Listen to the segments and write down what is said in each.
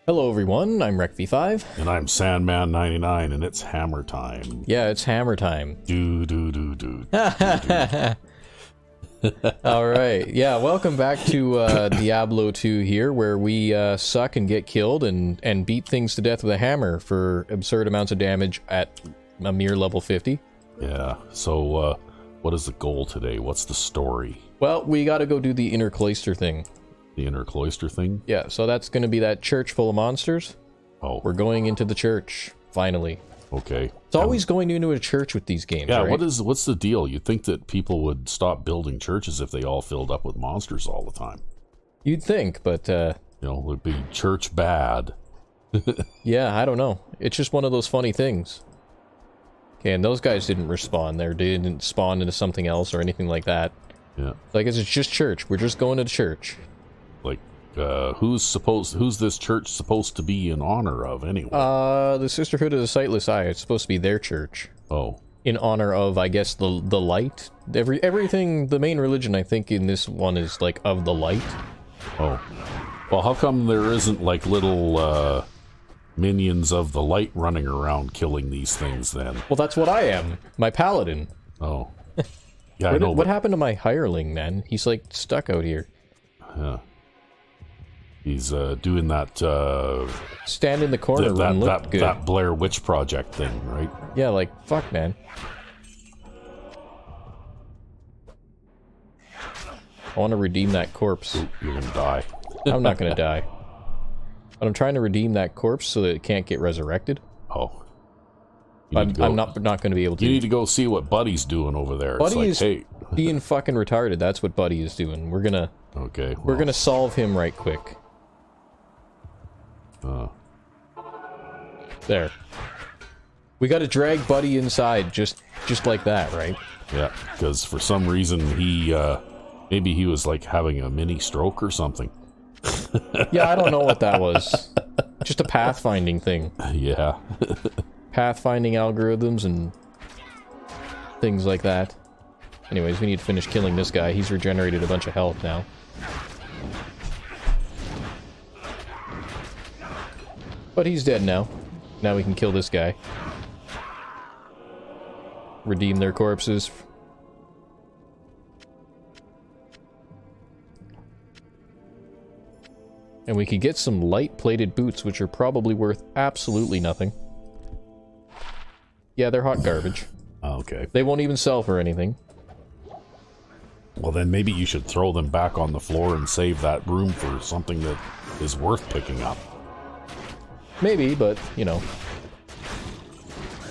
Hello everyone, I'm RecV5. And I'm Sandman99, and it's hammer time. Yeah, it's hammer time. Do. Alright, yeah, welcome back to Diablo 2 here, where we suck and get killed and beat things to death with a hammer for absurd amounts of damage at a mere level 50. Yeah, so what is the goal today? What's the story? Well, we gotta go do the inner cloister thing. The inner cloister thing? Yeah, so that's gonna be that church full of monsters. Oh. We're going into the church, finally. Okay. It's always going into a church with these games, yeah, right? what's the deal? You'd think that people would stop building churches if they all filled up with monsters all the time. You'd think, but you know, it would be church bad. yeah, I don't know. It's just one of those funny things. Okay, and those guys didn't respawn there. They didn't spawn into something else or anything like that. Yeah. So I guess it's just church. We're just going to church. Like, who's this church supposed to be in honor of, anyway? The Sisterhood of the Sightless Eye. It's supposed to be their church. Oh. In honor of, I guess, the light. Everything, the main religion, I think, in this one is, like, of the light. Oh. Well, how come there isn't, like, little, minions of the light running around killing these things, then? Well, that's what I am. My Paladin. Oh. Yeah, I know. What happened to my hireling, man? He's, like, stuck out here. Yeah. He's, doing that, stand in the corner and look good. That Blair Witch Project thing, right? Yeah, like, fuck, man. I want to redeem that corpse. Ooh, you're gonna die. I'm not gonna die. But I'm trying to redeem that corpse so that it can't get resurrected. Oh. I'm not gonna be able to. You need to go see what Buddy's doing over there. Buddy it's like, hey. being fucking retarded. That's what Buddy is doing. We're gonna... Okay, well. We're gonna solve him right quick. There. We gotta drag Buddy inside just like that, right? Yeah, because for some reason he, maybe he was like having a mini stroke or something. Yeah, I don't know what that was. Just a pathfinding thing. Yeah. Pathfinding algorithms and things like that. Anyways, we need to finish killing this guy. He's regenerated a bunch of health now. But he's dead now. Now we can kill this guy. Redeem their corpses. And we could get some light-plated boots, which are probably worth absolutely nothing. Yeah, they're hot garbage. Okay. They won't even sell for anything. Well, then maybe you should throw them back on the floor and save that room for something that is worth picking up. Maybe, but, you know.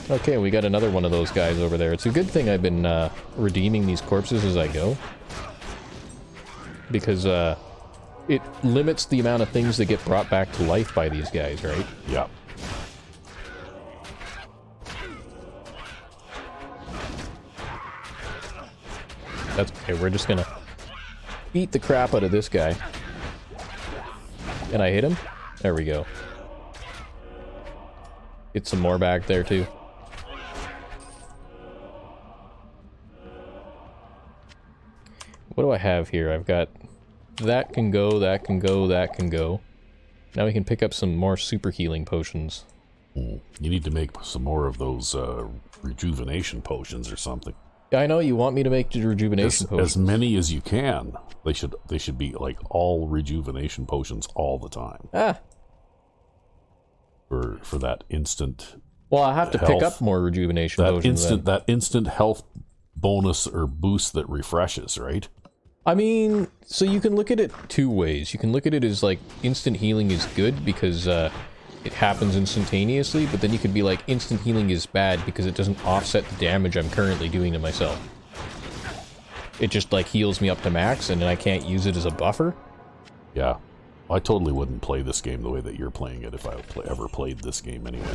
Okay, we got another one of those guys over there. It's a good thing I've been redeeming these corpses as I go. Because it limits the amount of things that get brought back to life by these guys, right? Yeah. That's okay, we're just gonna beat the crap out of this guy. And I hit him? There we go. Get some more back there, too. What do I have here? I've got... That can go, that can go, that can go. Now we can pick up some more super healing potions. You need to make some more of those rejuvenation potions or something. I know you want me to make the rejuvenation potions. As many as you can. They should be like all rejuvenation potions all the time. Ah. For that instant. Well, I have to pick up more rejuvenation potions. That instant health bonus or boost that refreshes, right? I mean, so you can look at it two ways. You can look at it as like instant healing is good because it happens instantaneously, but then you could be like instant healing is bad because it doesn't offset the damage I'm currently doing to myself. It just like heals me up to max and then I can't use it as a buffer. Yeah. I totally wouldn't play this game the way that you're playing it if I ever played this game anyway.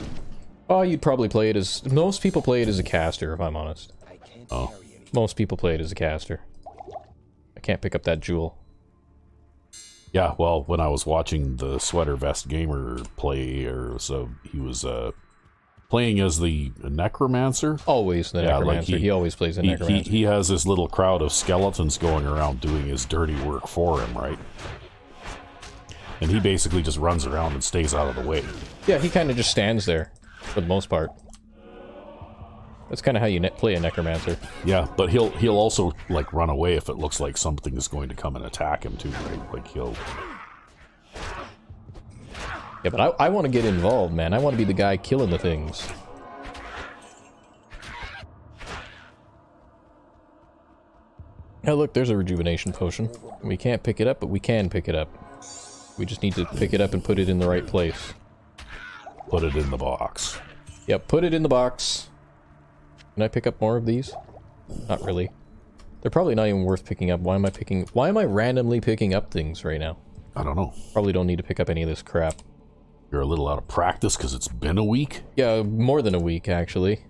Oh, you'd probably play it as... Most people play it as a caster, if I'm honest. Oh. Most people play it as a caster. I can't pick up that jewel. Yeah, well, when I was watching the Sweater Vest Gamer play, he was playing as the necromancer. Always the necromancer. Like he always plays the necromancer. He has this little crowd of skeletons going around doing his dirty work for him, right? And he basically just runs around and stays out of the way. Yeah, he kind of just stands there, for the most part. That's kind of how you play a necromancer. Yeah, but he'll also like run away if it looks like something is going to come and attack him too, right? Like he'll. Yeah, but I want to get involved, man. I want to be the guy killing the things. Oh, look, there's a rejuvenation potion. We can't pick it up, but we can pick it up. We just need to pick it up and put it in the right place. Put it in the box. Yep, put it in the box. Can I pick up more of these? Not really. They're probably not even worth picking up. Why am I randomly picking up things right now? I don't know. Probably don't need to pick up any of this crap. You're a little out of practice because it's been a week? Yeah, more than a week, actually.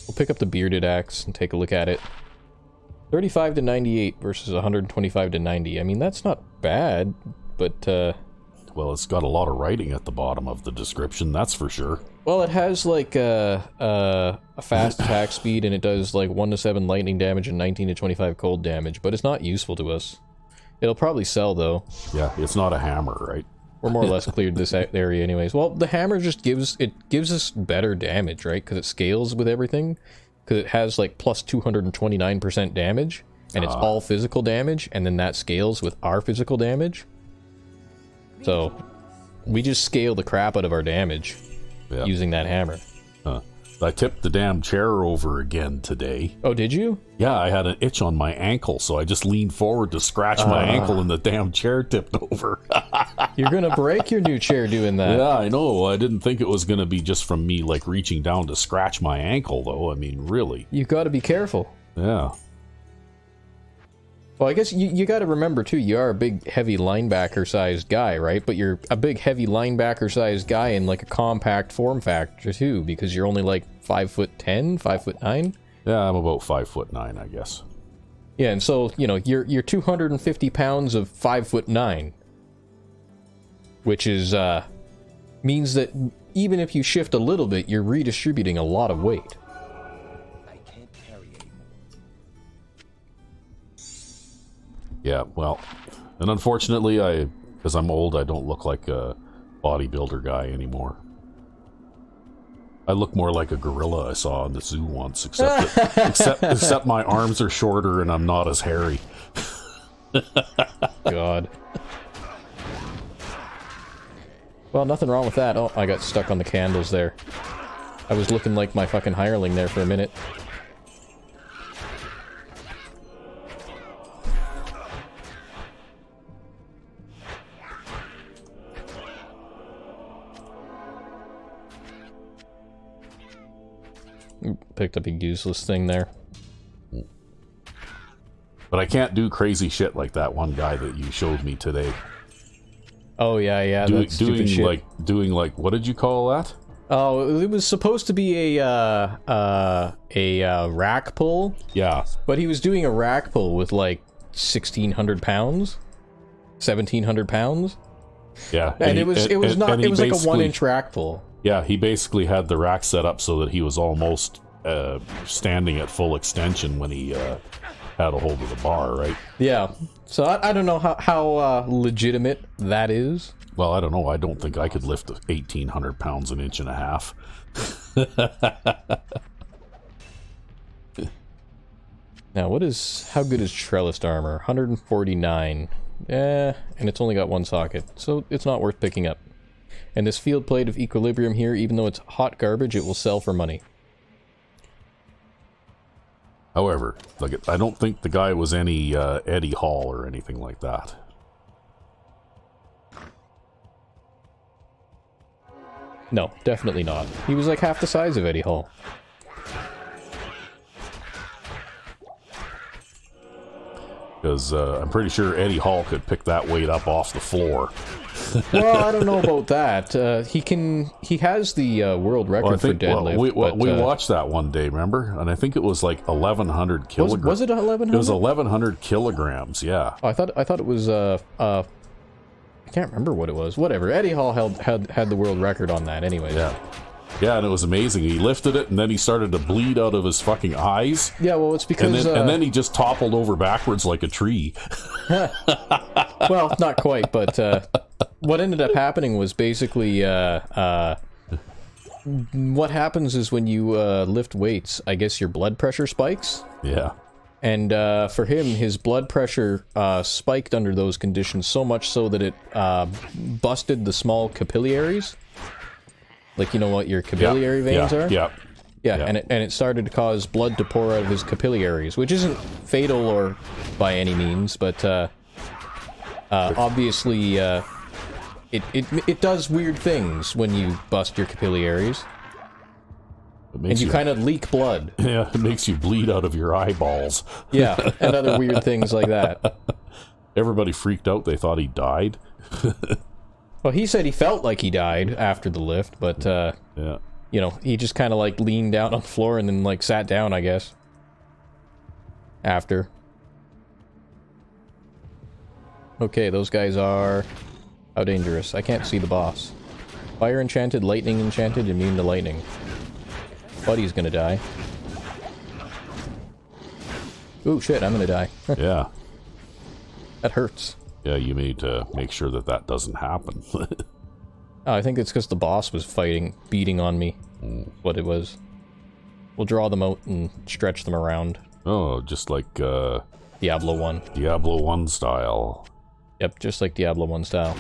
We'll pick up the bearded axe and take a look at it. 35 to 98 versus 125 to 90. I mean, that's not bad, but, Well, it's got a lot of writing at the bottom of the description, that's for sure. well, it has, like, a fast attack speed, and it does, like, 1 to 7 lightning damage and 19 to 25 cold damage, but it's not useful to us. It'll probably sell, though. Yeah, it's not a hammer, right? We're more or less cleared this area anyways. Well, the hammer just gives us better damage, right? Because it scales with everything. Because it has, like, plus 229% damage, and it's all physical damage, and then that scales with our physical damage. So, we just scale the crap out of our damage using that hammer. I tipped the damn chair over again today. Oh, did you? Yeah, I had an itch on my ankle, so I just leaned forward to scratch my ankle and the damn chair tipped over. You're gonna break your new chair doing that. Yeah, I know. I didn't think it was going to be just from me, like, reaching down to scratch my ankle, though. I mean, really. You gotta be careful. Yeah. Well, I guess you gotta remember, too, you are a big, heavy linebacker-sized guy, right? But you're a big, heavy linebacker-sized guy in, like, a compact form factor, too, because you're only, like, 5'10", 5'9". Yeah, I'm about 5'9", I guess. Yeah, and so, you know, you're 250 pounds of 5'9", which is, means that even if you shift a little bit, you're redistributing a lot of weight. Yeah, well, and unfortunately, because I'm old, I don't look like a bodybuilder guy anymore. I look more like a gorilla I saw in the zoo once, except my arms are shorter and I'm not as hairy. God. Well, nothing wrong with that. Oh, I got stuck on the candles there. I was looking like my fucking hireling there for a minute. Picked up a useless thing there. But I can't do crazy shit like that one guy that you showed me today. Oh yeah, that stupid shit. Doing like what did you call that? Oh, it was supposed to be a rack pull. Yeah. But he was doing a rack pull with like 1,600 pounds, 1,700 pounds. Yeah, and it was like a 1-inch rack pull. Yeah, he basically had the rack set up so that he was almost standing at full extension when he had a hold of the bar, right? Yeah. So I don't know how legitimate that is. Well, I don't know. I don't think I could lift 1,800 pounds an inch and a half. Now, how good is trellised armor? 149. And it's only got one socket, so it's not worth picking up. And this field plate of equilibrium here, even though it's hot garbage, it will sell for money. However, like, I don't think the guy was any Eddie Hall or anything like that. No, definitely not. He was like half the size of Eddie Hall. Because I'm pretty sure Eddie Hall could pick that weight up off the floor. Well, I don't know about that. He has the world record for deadlift. We watched that one day, remember? And I think it was like 1,100 kilograms. Was it 1,100? It was 1,100 kilograms, yeah. Oh, I thought it was I can't remember what it was. Whatever. Eddie Hall had the world record on that anyway. Yeah. Yeah, and it was amazing. He lifted it, and then he started to bleed out of his fucking eyes. Yeah, well, it's because... And then he just toppled over backwards like a tree. Well, not quite, but what ended up happening was basically what happens is when you lift weights, I guess your blood pressure spikes. Yeah. And for him, his blood pressure spiked under those conditions so much so that it busted the small capillaries. Like, you know what your capillary veins are? Yeah, and it started to cause blood to pour out of his capillaries, which isn't fatal or by any means, but obviously it does weird things when you bust your capillaries. And you kind of leak blood. Yeah, it makes you bleed out of your eyeballs. Yeah, and other weird things like that. Everybody freaked out. They thought he died. Well, he said he felt like he died after the lift, but, yeah. you know, he just kind of, like, leaned down on the floor and then, like, sat down, I guess. After. Okay, those guys are... How dangerous? I can't see the boss. Fire enchanted, lightning enchanted, immune to lightning. Buddy's gonna die. Ooh, shit, I'm gonna die. Yeah. That hurts. Yeah, you need to make sure that that doesn't happen. Oh, I think it's because the boss was beating on me. What it was. We'll draw them out and stretch them around. Oh, just like, Diablo 1. Diablo 1 style. Yep, just like Diablo 1 style.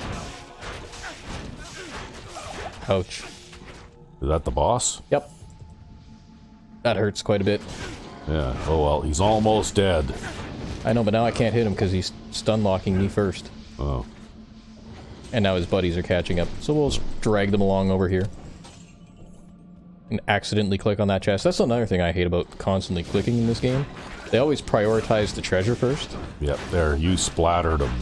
Ouch. Is that the boss? Yep. That hurts quite a bit. Yeah. Oh, well, he's almost dead. I know, but now I can't hit him because he's stun-locking me first. Oh. And now his buddies are catching up. So we'll just drag them along over here. And accidentally click on that chest. That's another thing I hate about constantly clicking in this game. They always prioritize the treasure first. Yep, there. You splattered him.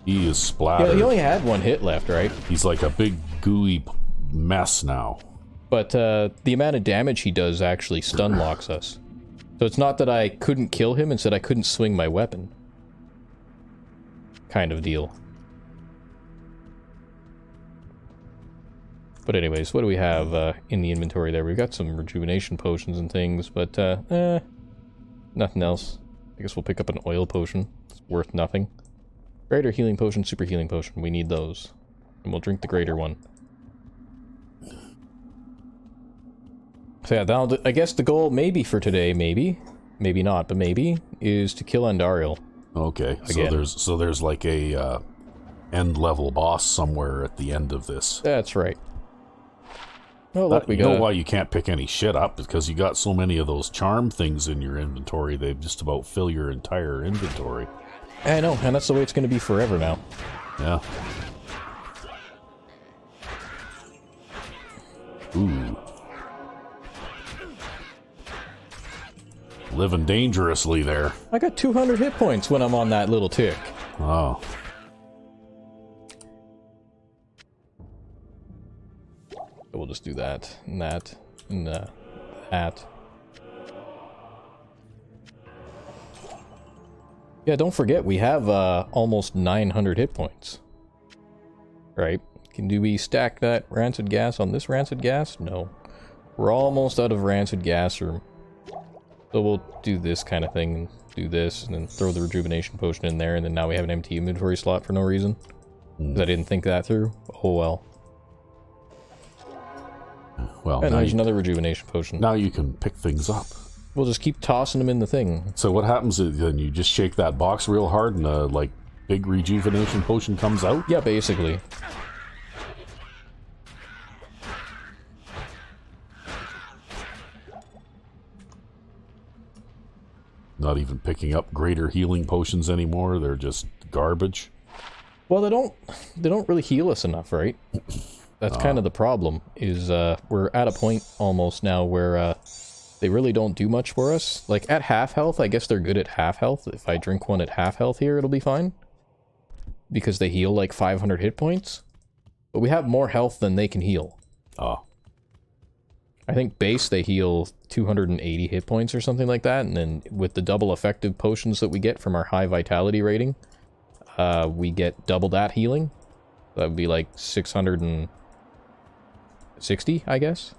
He is splattered. Yeah, he only had one hit left, right? He's like a big gooey mess now. But the amount of damage he does actually stun locks us. So it's not that I couldn't kill him, instead I couldn't swing my weapon. Kind of deal. But anyways, what do we have in the inventory there? We've got some rejuvenation potions and things, but nothing else. I guess we'll pick up an oil potion. It's worth nothing. Greater healing potion, super healing potion. We need those. And we'll drink the greater one. So yeah, I guess the goal maybe for today, maybe not, but maybe, is to kill Andariel. Okay, again. so there's like a end level boss somewhere at the end of this. That's right. Oh, look, we you got... know why you can't pick any shit up? Because you got so many of those charm things in your inventory, they just about fill your entire inventory. I know, and that's the way it's going to be forever now. Yeah. Ooh. Living dangerously there. I got 200 hit points when I'm on that little tick. Oh. We'll just do that, and that, and that. Yeah, don't forget, we have almost 900 hit points. Right? Do we stack that rancid gas on this rancid gas? No. We're almost out of rancid gas room. So we'll do this kind of thing, and do this, and then throw the rejuvenation potion in there, and then now we have an empty inventory slot for no reason. Because I didn't think that through. Oh well. Well, and there's another rejuvenation potion. Now you can pick things up. We'll just keep tossing them in the thing. So what happens is then you just shake that box real hard and a like big rejuvenation potion comes out? Yeah, basically. Not even picking up greater healing potions anymore. They're just garbage. Well, they don't really heal us enough, right? That's kind of the problem, is we're at a point almost now where they really don't do much for us. Like, at half health, I guess they're good at half health. If I drink one at half health here, it'll be fine. Because they heal like 500 hit points. But we have more health than they can heal. Oh. I think base they heal 280 hit points or something like that, and then with the double effective potions that we get from our high vitality rating, we get double that healing. That would be like 660, I guess.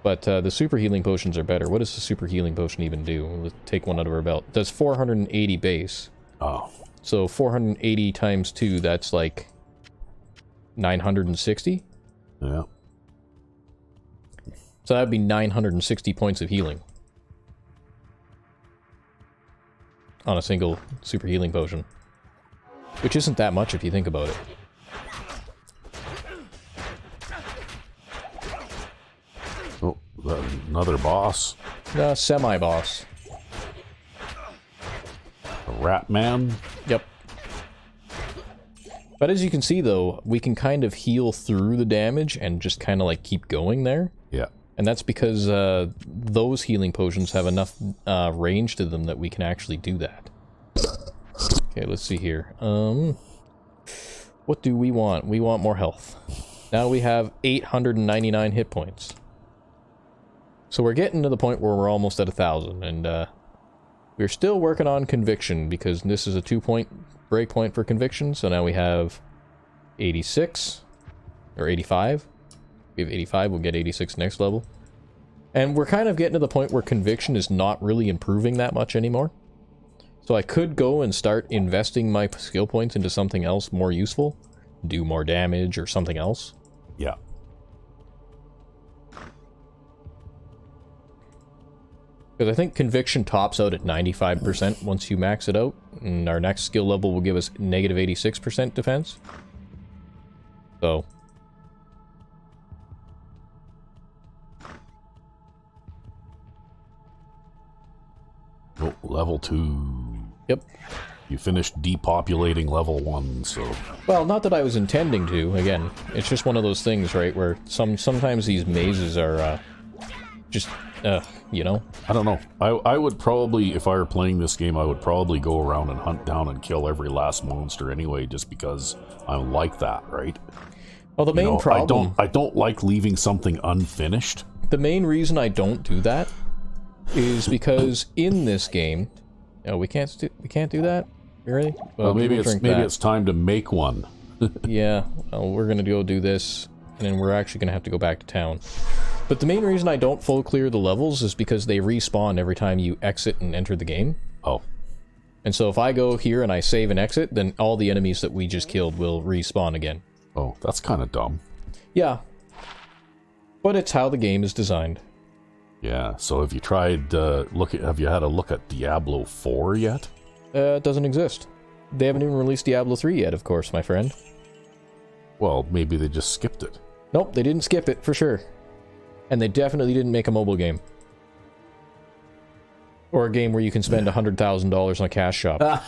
But the super healing potions are better. What does the super healing potion even do? Let's take one out of our belt. It does 480 base. Oh. So 480 times 2, that's like 960? Yeah. So that'd be 960 points of healing. On a single super healing potion. Which isn't that much if you think about it. Oh, another boss. Semi-boss. A rat man. Yep. But as you can see, though, we can kind of heal through the damage and just kind of, like, keep going there. Yeah. And that's because those healing potions have enough range to them that we can actually do that. Okay, let's see here. What do we want? We want more health. Now we have 899 hit points. So we're getting to the point where we're almost at 1,000, and we're still working on conviction, because this is a 2-point breakpoint for conviction, so now we have 86, or 85. We have 85, we'll get 86 next level. And we're kind of getting to the point where conviction is not really improving that much anymore. So I could go and start investing my skill points into something else more useful, do more damage or something else. Yeah. Because I think conviction tops out at 95% once you max it out, and our next skill level will give us negative 86% defense. So... Oh, level 2. Yep. You finished depopulating level 1, so... Well, not that I was intending to, again. It's just one of those things, right, where sometimes these mazes are, just, you know? I don't know. I would probably, if I were playing this game, I would probably go around and hunt down and kill every last monster anyway, just because I'm like that, right? Well, the main problem... I don't like leaving something unfinished. The main reason I don't do that is because in this game... Oh, we can't do that? Really? Well, maybe it's time to make one. Yeah, well, we're gonna go do this, and then we're actually gonna have to go back to town. But the main reason I don't full clear the levels is because they respawn every time you exit and enter the game. Oh. And so if I go here and I save and exit, then all the enemies that we just killed will respawn again. Oh, that's kind of dumb. Yeah. But it's how the game is designed. Yeah, so have you tried, have you had a look at Diablo 4 yet? It doesn't exist. They haven't even released Diablo 3 yet, of course, my friend. Well, maybe they just skipped it. Nope, they didn't skip it, for sure. And they definitely didn't make a mobile game. Or a game where you can spend $100,000 on a cash shop.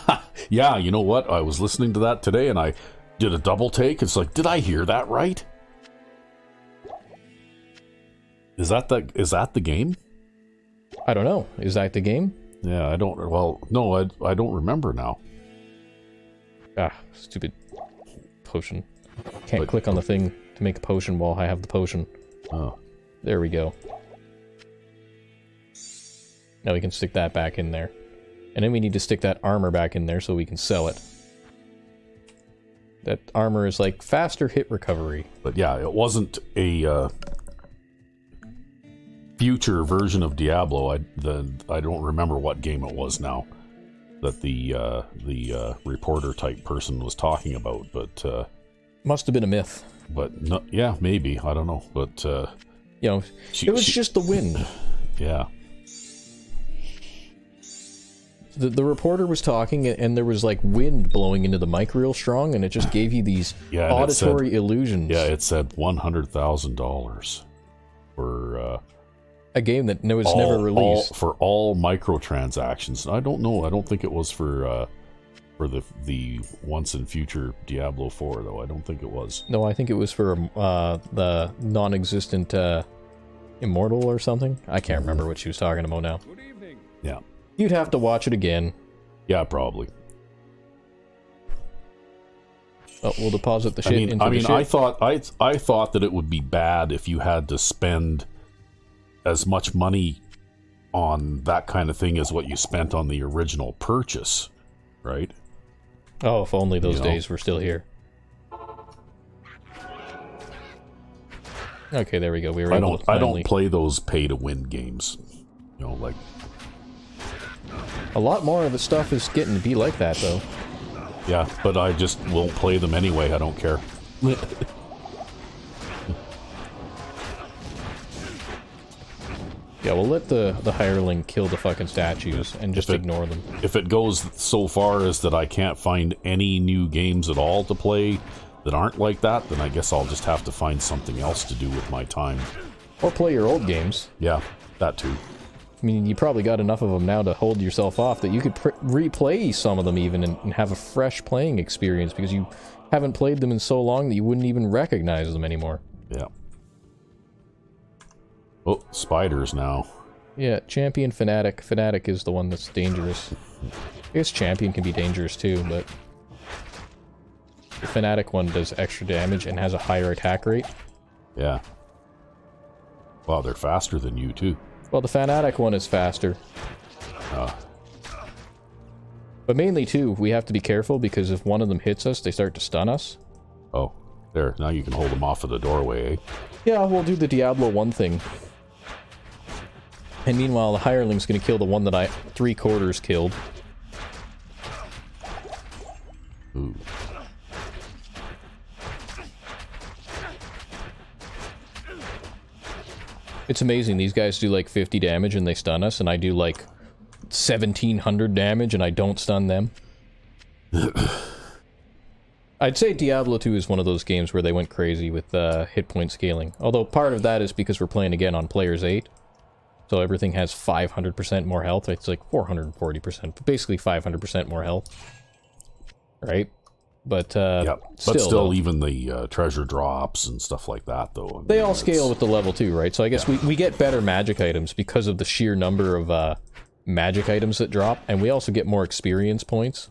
Yeah, you know what? I was listening to that today and I did a double take. It's like, did I hear that right? Is that the game? I don't know. Is that the game? Yeah, I don't remember now. Ah, stupid potion. Can't click on the thing to make a potion while I have the potion. Oh. There we go. Now we can stick that back in there. And then we need to stick that armor back in there so we can sell it. That armor is like faster hit recovery. But yeah, it wasn't a future version of Diablo. I don't remember what game it was now that the reporter type person was talking about, but must have been a myth. But no, yeah, maybe, I don't know, but you know, it was just the wind. Yeah. The reporter was talking, and there was like wind blowing into the mic real strong, and it just gave you these auditory illusions. Yeah, it said $100,000 for a game that was never released. For all microtransactions. I don't know. I don't think it was for the once and future Diablo 4, though. I don't think it was. No, I think it was for the non-existent Immortal or something. I can't remember what she was talking about now. Good evening. Yeah. You'd have to watch it again. Yeah, probably. Oh, we'll deposit the shit into the shit. I thought that it would be bad if you had to spend as much money on that kind of thing as what you spent on the original purchase, right? Oh, if only those days were still here. Okay, there we go. I don't play those pay-to-win games. You know, like... A lot more of the stuff is getting to be like that, though. Yeah, but I just won't play them anyway. I don't care. Yeah, we'll let the hireling kill the fucking statues and just ignore them. If it goes so far as that I can't find any new games at all to play that aren't like that, then I guess I'll just have to find something else to do with my time. Or play your old games. Yeah, that too. I mean, you probably got enough of them now to hold yourself off that you could replay some of them even and have a fresh playing experience because you haven't played them in so long that you wouldn't even recognize them anymore. Yeah. Oh, spiders now. Yeah, Champion Fanatic. Fanatic is the one that's dangerous. I guess Champion can be dangerous too, but the Fanatic one does extra damage and has a higher attack rate. Yeah. Wow, they're faster than you too. Well, the Fanatic one is faster. But mainly too, we have to be careful because if one of them hits us, they start to stun us. Oh, there. Now you can hold them off of the doorway, eh? Yeah, we'll do the Diablo 1 thing. And meanwhile, the hireling's gonna kill the one that I 3/4 killed. Ooh. It's amazing, these guys do like 50 damage and they stun us, and I do like 1700 damage and I don't stun them. I'd say Diablo 2 is one of those games where they went crazy with hit point scaling. Although part of that is because we're playing again on Players 8. So everything has 500% more health. It's like 440%, but basically 500% more health. Right? But, yeah, but still even the treasure drops and stuff like that, though. I mean, they all scale with the level too, right? So I guess we get better magic items because of the sheer number of magic items that drop, and we also get more experience points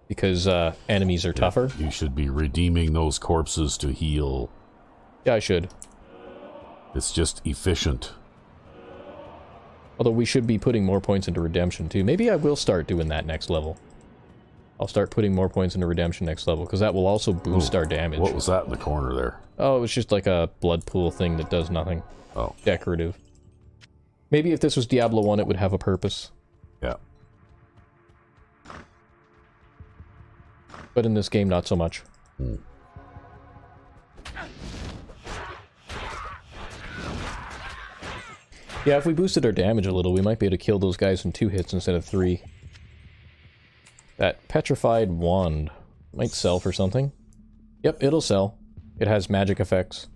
because enemies are tougher. You should be redeeming those corpses to heal. Yeah, I should. It's just efficient. Although we should be putting more points into redemption too. Maybe I will start doing that next level. I'll start putting more points into redemption next level, because that will also boost our damage. What was that in the corner there? Oh, it was just like a blood pool thing that does nothing. Oh. Decorative. Maybe if this was Diablo 1, it would have a purpose. Yeah. But in this game, not so much. Yeah, if we boosted our damage a little, we might be able to kill those guys in 2 hits instead of 3. That petrified wand might sell for something. Yep, it'll sell. It has magic effects.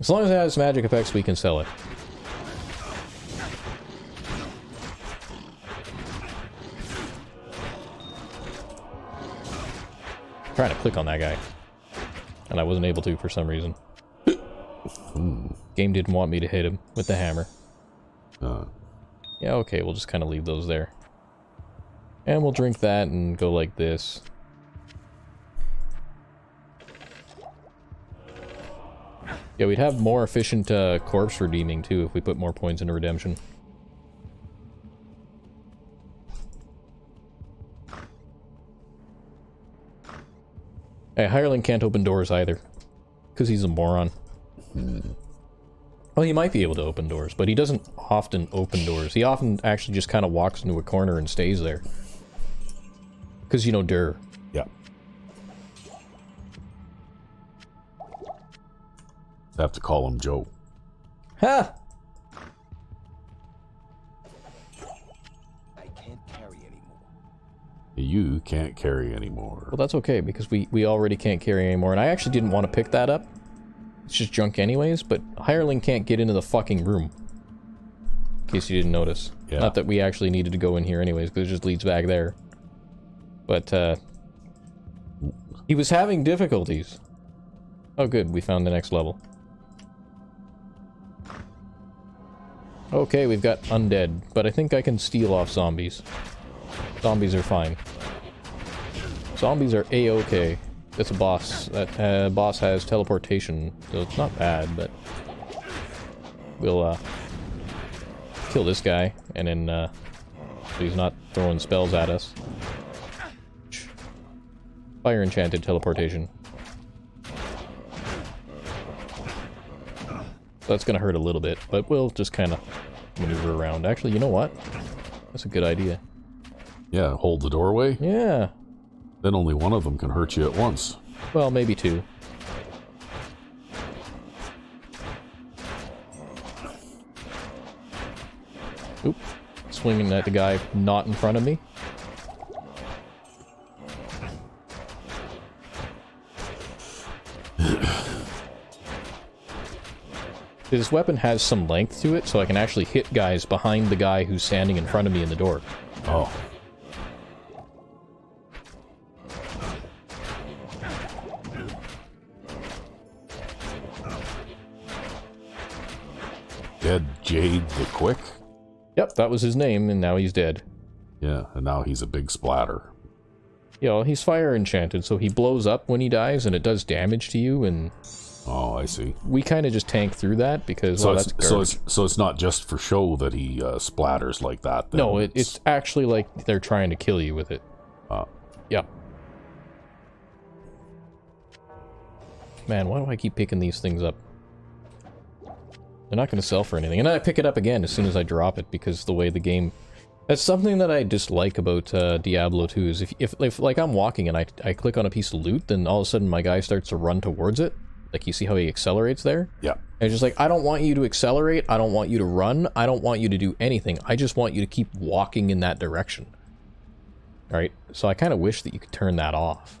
As long as it has magic effects, we can sell it. I'm trying to click on that guy, and I wasn't able to for some reason. Game didn't want me to hit him with the hammer. Yeah, okay, we'll just kind of leave those there. And we'll drink that and go like this. Yeah, we'd have more efficient corpse redeeming too if we put more points into redemption. Hey, hireling can't open doors either. Because he's a moron. Well, he might be able to open doors, but he doesn't often open doors. He often actually just kind of walks into a corner and stays there. Because, you know, Durr. Yeah. I have to call him Joe. Ha! I can't carry anymore. You can't carry anymore. Well, that's okay, because we already can't carry anymore, and I actually didn't want to pick that up. It's just junk anyways, but hireling can't get into the fucking room. In case you didn't notice. Yeah. Not that we actually needed to go in here anyways, because it just leads back there. But, he was having difficulties. Oh good, we found the next level. Okay, we've got undead, but I think I can steal off zombies. Zombies are fine. Zombies are a-okay. It's a boss. That boss has teleportation, so it's not bad, but we'll kill this guy, and then so he's not throwing spells at us. Fire enchanted teleportation. So that's gonna hurt a little bit, but we'll just kind of maneuver around. Actually, you know what? That's a good idea. Yeah, hold the doorway. Yeah. Then only one of them can hurt you at once. Well, maybe two. Oop. Swinging at the guy not in front of me. This weapon has some length to it, so I can actually hit guys behind the guy who's standing in front of me in the door. Oh. Dead Jade the Quick? Yep, that was his name, and now he's dead. Yeah, and now he's a big splatter. Yeah, well, he's fire enchanted, so he blows up when he dies, and it does damage to you, and... Oh, I see. We kind of just tank through that, because, so well, that's garbage. So it's not just for show that he splatters like that, then. No, it's actually like they're trying to kill you with it. Yeah. Man, why do I keep picking these things up? They're not going to sell for anything. And I pick it up again as soon as I drop it, because the way the game... That's something that I dislike about Diablo 2, is if like, I'm walking and I click on a piece of loot, then all of a sudden my guy starts to run towards it. Like, you see how he accelerates there? Yeah. And it's just like, I don't want you to accelerate, I don't want you to run, I don't want you to do anything. I just want you to keep walking in that direction. Alright? So I kind of wish that you could turn that off.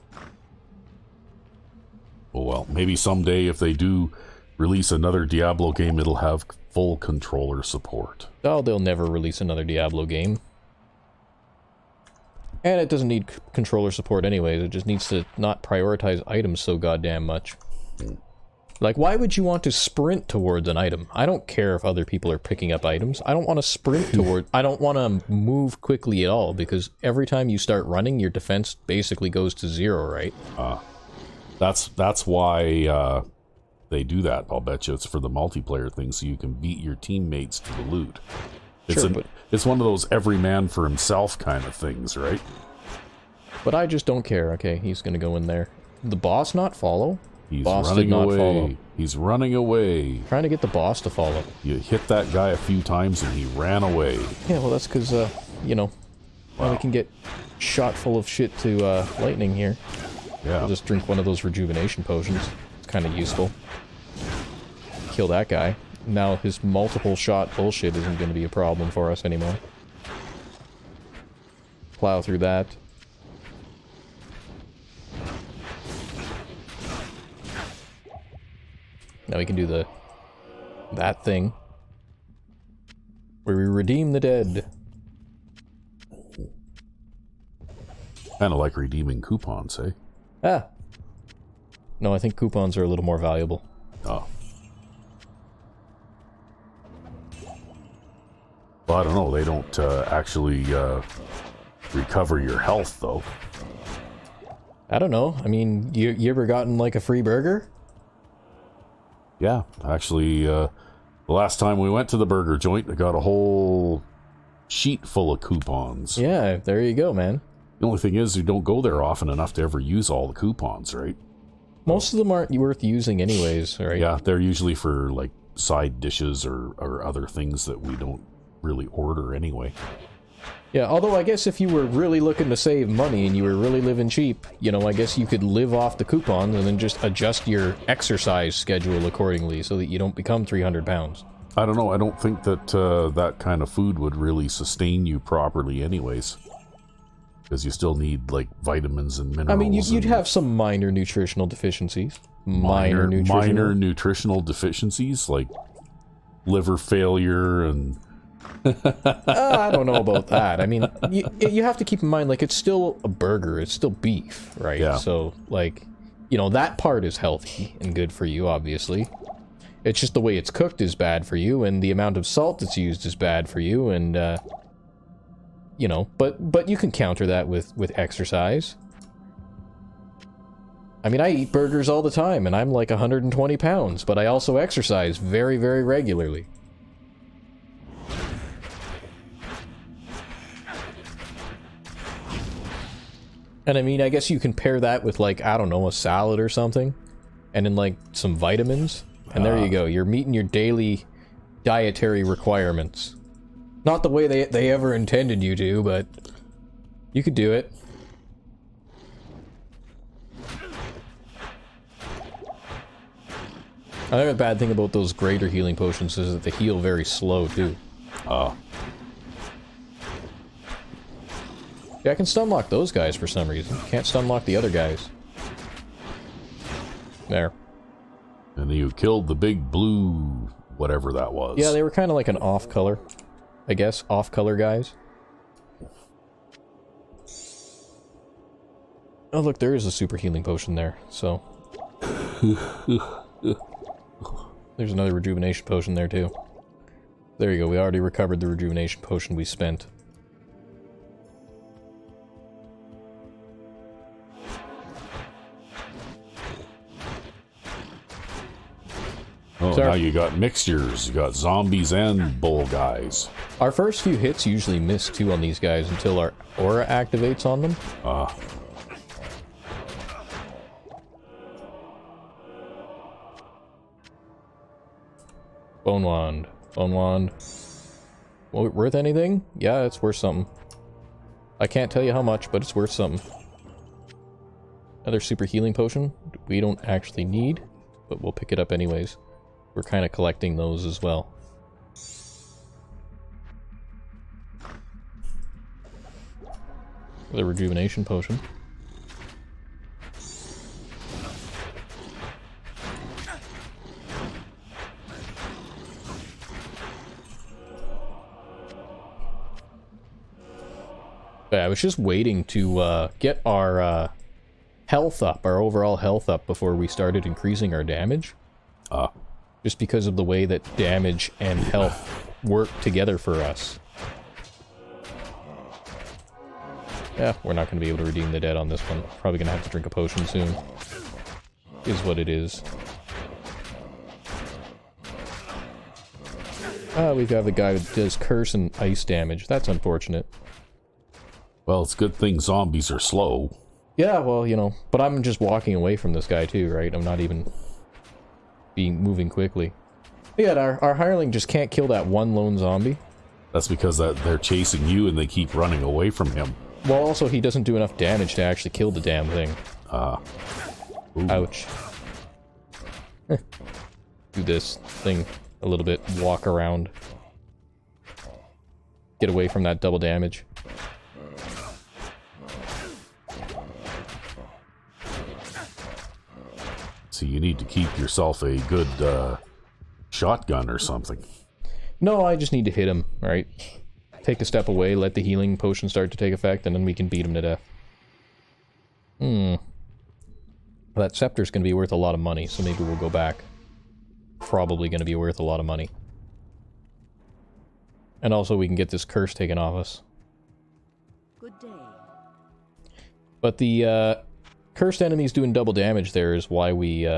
Oh, well, maybe someday if they do release another Diablo game, it'll have full controller support. Oh, they'll never release another Diablo game. And it doesn't need controller support anyways, it just needs to not prioritize items so goddamn much. Like, why would you want to sprint towards an item? I don't care if other people are picking up items. I don't want to sprint toward... I don't want to move quickly at all, because every time you start running, your defense basically goes to 0, right? That's why they do that. I'll bet you it's for the multiplayer thing, so you can beat your teammates to the loot. It's one of those every man for himself kind of things, right? But I just don't care. Okay, he's gonna go in there. Did the boss not follow? He's boss running did not away. Follow. He's running away. Trying to get the boss to follow. You hit that guy a few times and he ran away. Yeah, well, that's because, you know, wow. we can get shot full of shit to lightning here. Yeah. I'll just drink one of those rejuvenation potions. It's kind of useful. Kill that guy. Now his multiple shot bullshit isn't going to be a problem for us anymore. Plow through that. Now we can do that thing where we redeem the dead. Kind of like redeeming coupons, eh? Ah. No, I think coupons are a little more valuable. Oh. Well, I don't know. They don't actually recover your health, though. I don't know. I mean, you ever gotten, like, a free burger? Yeah, actually, the last time we went to the burger joint, I got a whole sheet full of coupons. Yeah, there you go, man. The only thing is, you don't go there often enough to ever use all the coupons, right? Most of them aren't worth using anyways, right? Yeah, they're usually for, like, side dishes or other things that we don't really order anyway. Yeah, although I guess if you were really looking to save money and you were really living cheap, you know, I guess you could live off the coupons and then just adjust your exercise schedule accordingly so that you don't become 300 pounds. I don't know. I don't think that that kind of food would really sustain you properly anyways. Because you still need, like, vitamins and minerals. I mean, you'd have some minor nutritional deficiencies. Minor nutritional deficiencies, like liver failure and... I don't know about that. I mean, you have to keep in mind, like, it's still a burger. It's still beef, right? Yeah. So, like, you know, that part is healthy and good for you, obviously. It's just the way it's cooked is bad for you, and the amount of salt that's used is bad for you, and, you know, but you can counter that with exercise. I mean, I eat burgers all the time, and I'm like 120 pounds, but I also exercise very, very regularly. And I mean, I guess you can pair that with, like, I don't know, a salad or something, and then, like, some vitamins, and there you go. You're meeting your daily dietary requirements. Not the way they ever intended you to, but... You could do it. I think the bad thing about those greater healing potions is that they heal very slow, too. Ah. Yeah, I can stun lock those guys for some reason. Can't stun lock the other guys. There. And you killed the big blue... whatever that was. Yeah, they were kind of like an off-color, I guess. Off-color guys. Oh, look, there is a super healing potion there, so... There's another rejuvenation potion there, too. There you go, we already recovered the rejuvenation potion we spent. Oh, so now you got mixtures. You got zombies and bull guys. Our first few hits usually miss, too, on these guys until our aura activates on them. Ah. Bone wand. Bone wand. Worth anything? Yeah, it's worth something. I can't tell you how much, but it's worth something. Another super healing potion. We don't actually need, but we'll pick it up anyways. We're kind of collecting those as well. The rejuvenation potion. Yeah, I was just waiting to get our health up, our overall health up, before we started increasing our damage. Just because of the way that damage and health work together for us. Yeah, we're not going to be able to redeem the dead on this one. Probably going to have to drink a potion soon. Is what it is. We've got the guy who does curse and ice damage. That's unfortunate. Well, it's a good thing zombies are slow. Yeah, well, you know, but I'm just walking away from this guy too, right? I'm not even moving quickly. Yeah, our hireling just can't kill that one lone zombie. That's because they're chasing you and they keep running away from him. Well, also, he doesn't do enough damage to actually kill the damn thing. Ouch. Do this thing a little bit, walk around. Get away from that double damage. So you need to keep yourself a good shotgun or something. No, I just need to hit him, right? Take a step away, let the healing potion start to take effect, and then we can beat him to death. That scepter's going to be worth a lot of money, so maybe we'll go back. Probably going to be worth a lot of money. And also we can get this curse taken off us. Good day. But the cursed enemies doing double damage there is why we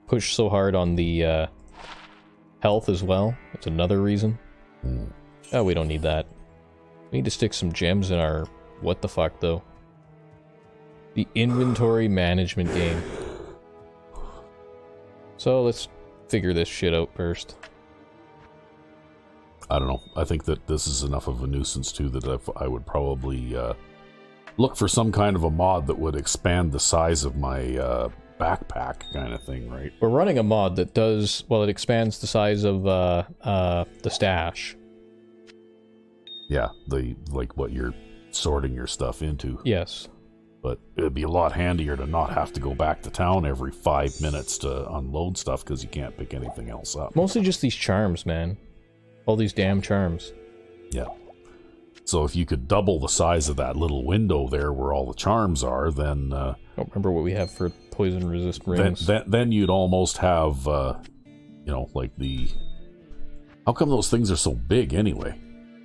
push so hard on the health as well. That's another reason. Oh, we don't need that. We need to stick some gems in our... What the fuck, though? The inventory management game. So, let's figure this shit out first. I don't know. I think that this is enough of a nuisance, too, that I would probably look for some kind of a mod that would expand the size of my backpack kind of thing, right? We're running a mod that does... Well, it expands the size of the stash. Yeah, like what you're sorting your stuff into. Yes. But it'd be a lot handier to not have to go back to town every 5 minutes to unload stuff because you can't pick anything else up. Mostly just these charms, man. All these damn charms. Yeah. So if you could double the size of that little window there where all the charms are, then... I don't remember what we have for poison-resistant rings. Then you'd almost have, you know, like the... How come those things are so big anyway?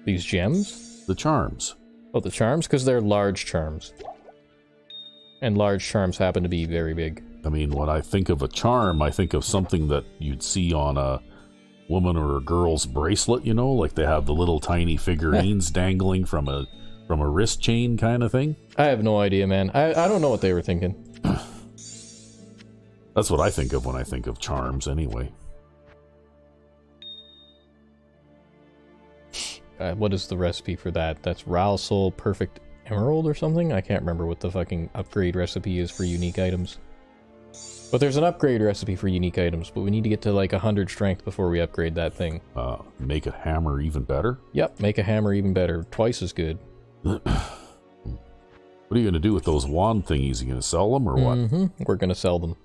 These gems? The charms. Oh, the charms? Because they're large charms. And large charms happen to be very big. I mean, when I think of a charm, I think of something that you'd see on a woman or a girl's bracelet, you know? Like they have the little tiny figurines dangling from a wrist chain kind of thing. I have no idea, man. I don't know what they were thinking. That's what I think of when I think of charms, anyway. What is the recipe for that? That's Ral Soul Perfect emerald or something? I can't remember what the fucking upgrade recipe is for unique items. But there's an upgrade recipe for unique items, but we need to get to like 100 strength before we upgrade that thing. Make a hammer even better? Yep, make a hammer even better. Twice as good. What are you going to do with those wand thingies? You going to sell them or what? Mm-hmm. We're going to sell them.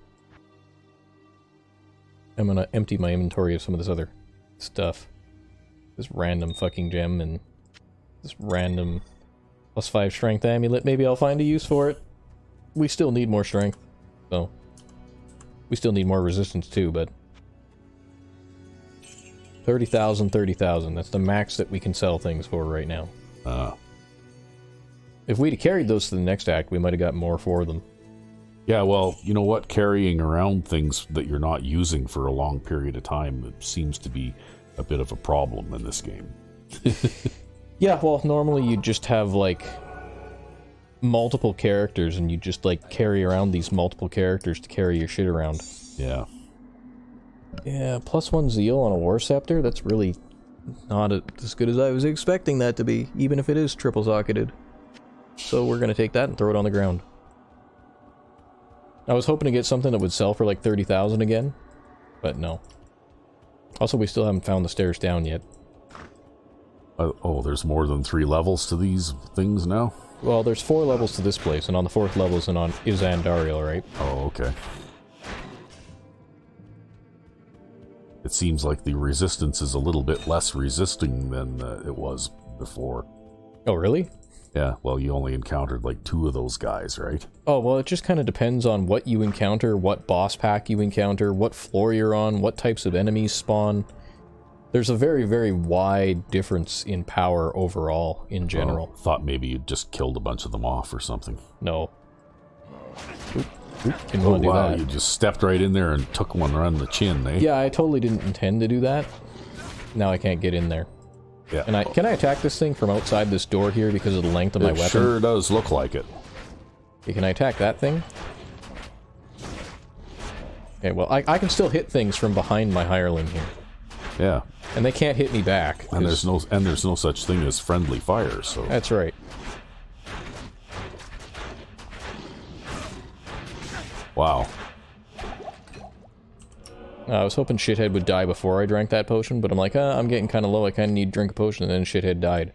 I'm going to empty my inventory of some of this other stuff. This random fucking gem and this random +5 strength amulet. Maybe I'll find a use for it. We still need more strength, so... We still need more resistance too, but... 30,000, 30,000. That's the max that we can sell things for right now. If we'd have carried those to the next act, we might have got more for them. Yeah, well, you know what? Carrying around things that you're not using for a long period of time, it seems to be a bit of a problem in this game. Yeah, well, normally you just have, like... multiple characters, and you just, like, carry around these multiple characters to carry your shit around. Yeah. Yeah, +1 zeal on a war scepter? That's really not as good as I was expecting that to be, even if it is triple socketed. So we're gonna take that and throw it on the ground. I was hoping to get something that would sell for like 30,000 again, but no. Also, we still haven't found the stairs down yet. Oh, there's more than 3 levels to these things now? Well, there's 4 levels to this place, and on the 4th level is Andariel, right? Oh, okay. It seems like the resistance is a little bit less resisting than it was before. Oh, really? Yeah, well, you only encountered like 2 of those guys, right? Oh, well, it just kind of depends on what you encounter, what boss pack you encounter, what floor you're on, what types of enemies spawn. There's a very, very wide difference in power overall, in general. Oh, thought maybe you just killed a bunch of them off or something. No. Oop, didn't Oh, want to do wow, that. you just stepped right in there and took one right on the chin, eh? Yeah, I totally didn't intend to do that. Now I can't get in there. Yeah. And can I attack this thing from outside this door here because of the length of my weapon? It sure does look like it. Okay, can I attack that thing? Okay, well, I can still hit things from behind my hireling here. Yeah. And they can't hit me back. And there's no such thing as friendly fire, so... That's right. Wow. I was hoping Shithead would die before I drank that potion, but I'm like, I'm getting kind of low, I kind of need to drink a potion, and then Shithead died.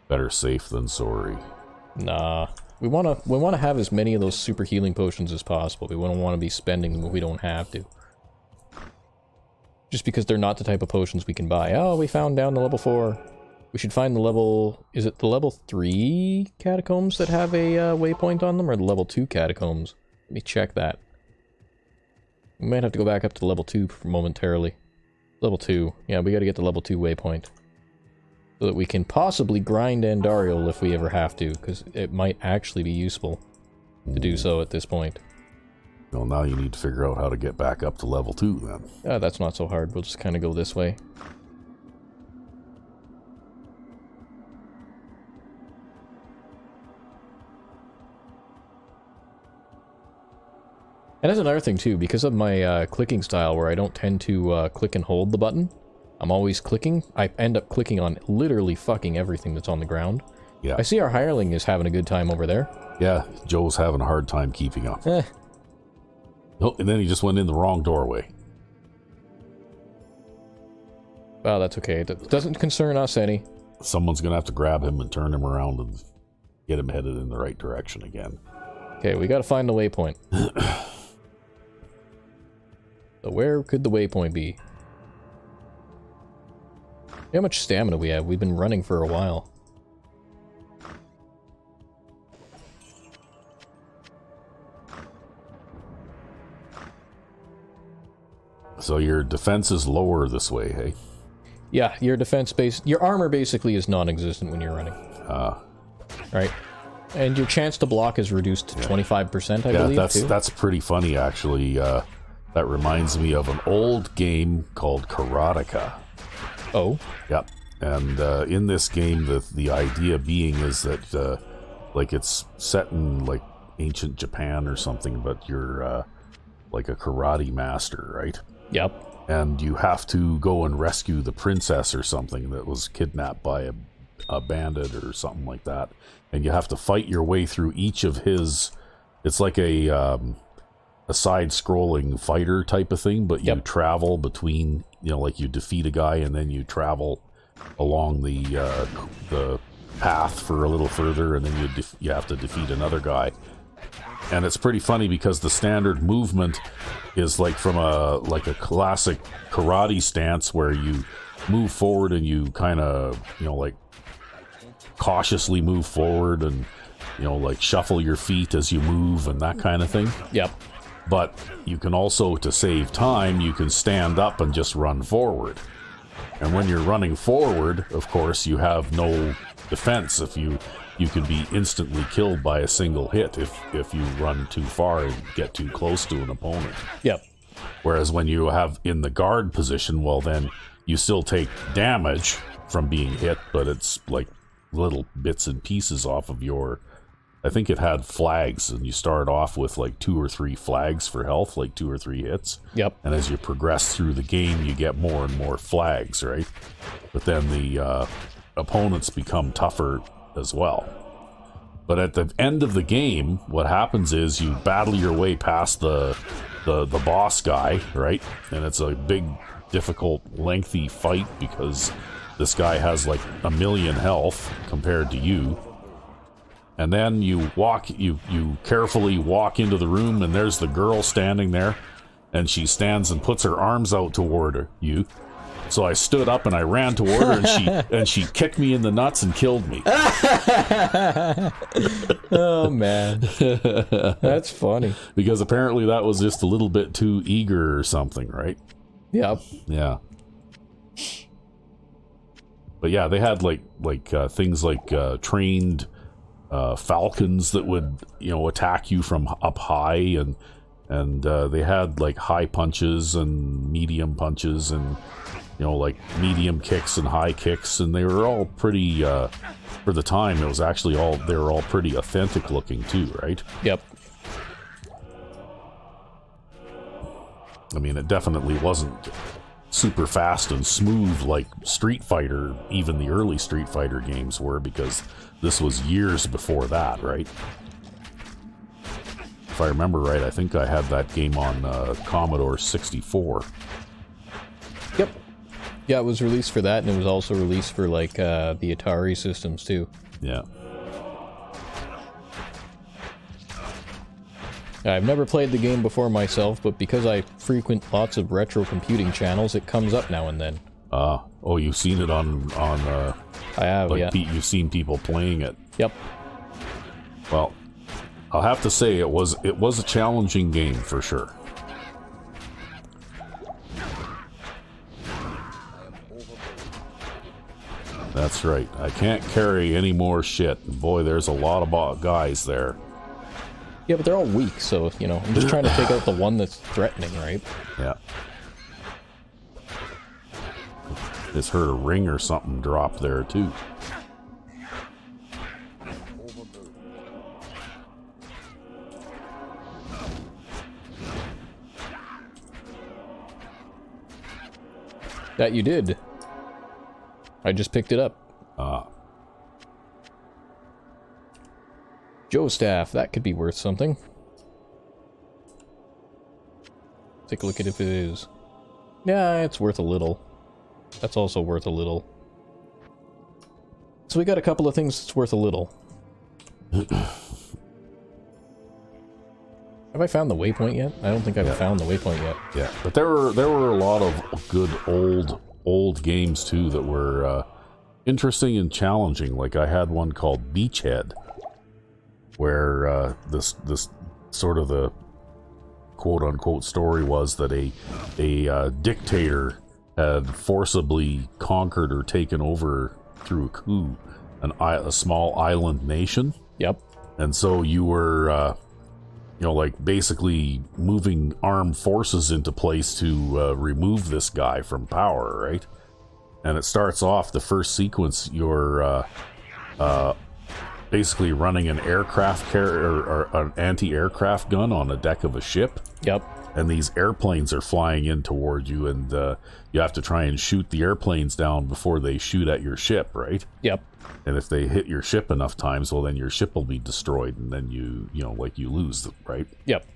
Better safe than sorry. Nah. We wanna have as many of those super healing potions as possible. We don't want to be spending them if we don't have to. Just because they're not the type of potions we can buy. Oh, we found down to level 4. We should find the level... Is it the level 3 catacombs that have a waypoint on them, or the level 2 catacombs? Let me check that. We might have to go back up to level 2 momentarily. Level 2. Yeah, we gotta get the level 2 waypoint. So that we can possibly grind Andariel if we ever have to, because it might actually be useful to do so at this point. Well, now you need to figure out how to get back up to level 2, then. That's not so hard. We'll just kind of go this way. And that's another thing, too. Because of my clicking style, where I don't tend to click and hold the button, I'm always clicking. I end up clicking on literally fucking everything that's on the ground. Yeah. I see our hireling is having a good time over there. Yeah, Joe's having a hard time keeping up. Oh, and then he just went in the wrong doorway. Well, that's okay. It doesn't concern us any. Someone's gonna have to grab him and turn him around and get him headed in the right direction again. Okay, we gotta find the waypoint. So where could the waypoint be? How much stamina we have? We've been running for a while. So your defense is lower this way, hey? Yeah, your your armor basically is non-existent when you're running. Right? And your chance to block is reduced to 25%, I believe, that's pretty funny, actually. That reminds me of an old game called Karateka. Oh? Yep. And in this game, the idea being is that, like, it's set in, like, ancient Japan or something, but you're, like, a karate master, right? Yep. And you have to go and rescue the princess or something that was kidnapped by a bandit or something like that, and you have to fight your way through each of his. It's like a side-scrolling fighter type of thing, but you travel between, like you defeat a guy and then you travel along the path for a little further, and then you have to defeat another guy. And it's pretty funny because the standard movement is like from a classic karate stance where you move forward and you kind of, like cautiously move forward and, like shuffle your feet as you move and that kind of thing. Yep. But you can also, to save time, you can stand up and just run forward. And when you're running forward, of course, you have no defense. If you can be instantly killed by a single hit if you run too far and get too close to an opponent. Yep. Whereas when you have in the guard position, well, then you still take damage from being hit, but it's like little bits and pieces off of your... I think it had flags, and you start off with like 2 or 3 flags for health, like 2 or 3 hits. Yep. And as you progress through the game, you get more and more flags, right? But then the opponents become tougher as well. But at the end of the game, what happens is you battle your way past the boss guy, right? And it's a big, difficult, lengthy fight because this guy has like 1 million health compared to you. And then you carefully walk into the room, and there's the girl standing there, and she stands and puts her arms out toward you. So I stood up and I ran toward her, and she kicked me in the nuts and killed me. Oh man, that's funny. Because apparently that was just a little bit too eager or something, right? Yep. Yeah. But yeah, they had like things like trained falcons that would attack you from up high, and they had like high punches and medium punches and like medium kicks and high kicks, and they were all pretty for the time. It was actually they were all pretty authentic looking too, right? Yep. I mean, it definitely wasn't super fast and smooth like Street Fighter, even the early Street Fighter games were, because this was years before that, right? If I remember right, I think I had that game on Commodore 64. Yep. Yeah, it was released for that, and it was also released for like the Atari systems too. Yeah. I've never played the game before myself, but because I frequent lots of retro computing channels, it comes up now and then. Oh, you've seen it on I have, like, yeah. You've seen people playing it. Yep. Well, I'll have to say it was a challenging game for sure. That's right. I can't carry any more shit. Boy, there's a lot of guys there. Yeah, but they're all weak, so, I'm just trying to take out the one that's threatening, right? Yeah. Just heard a ring or something drop there, too. That you did. I just picked it up. Joe staff, that could be worth something. Take a look at if it is. Yeah, it's worth a little. That's also worth a little. So we got a couple of things that's worth a little. Have I found the waypoint yet? I don't think I've found the waypoint yet. Yeah, but there were a lot of good old games too that were interesting and challenging. Like I had one called Beachhead, where this sort of the quote-unquote story was that a dictator had forcibly conquered or taken over through a coup a small island nation. Yep. And so you were like basically moving armed forces into place to remove this guy from power, right? And it starts off, the first sequence, you're basically running an aircraft carrier or an anti-aircraft gun on a deck of a ship. Yep. and these airplanes are flying in toward you, and you have to try and shoot the airplanes down before they shoot at your ship, right? Yep. And if they hit your ship enough times, well, then your ship will be destroyed, and then you lose, right? Yep.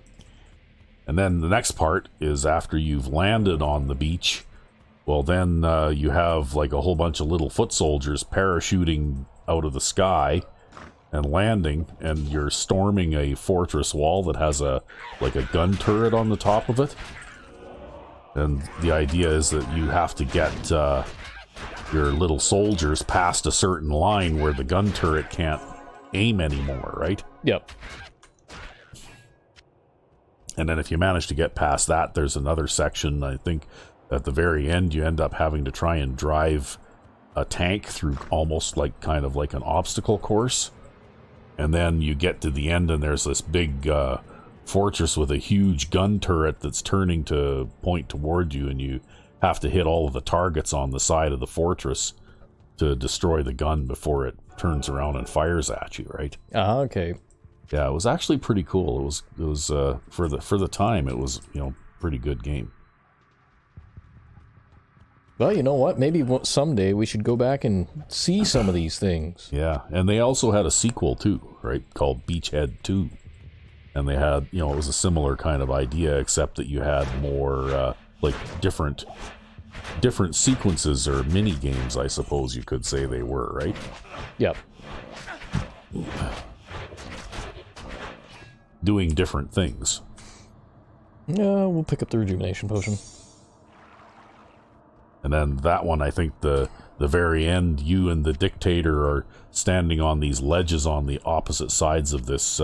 And then the next part is after you've landed on the beach, well, then you have like a whole bunch of little foot soldiers parachuting out of the sky and landing, and you're storming a fortress wall that has a gun turret on the top of it. And the idea is that you have to get your little soldiers past a certain line where the gun turret can't aim anymore, right? Yep. And then if you manage to get past that, there's another section, I think, at the very end, you end up having to try and drive a tank through almost like kind of like an obstacle course. And then you get to the end and there's this big fortress with a huge gun turret that's turning to point toward you, and you have to hit all of the targets on the side of the fortress to destroy the gun before it turns around and fires at you, right? Okay. Yeah, it was actually pretty cool. It was for the time, it was, pretty good game. Well, you know what? Maybe someday we should go back and see some of these things. Yeah, and they also had a sequel too, right? Called Beachhead 2. And they had, it was a similar kind of idea, except that you had more different sequences or mini games, I suppose you could say they were, right? Yep. Doing different things. Yeah, we'll pick up the rejuvenation potion. And then that one, I think the very end, you and the dictator are standing on these ledges on the opposite sides of this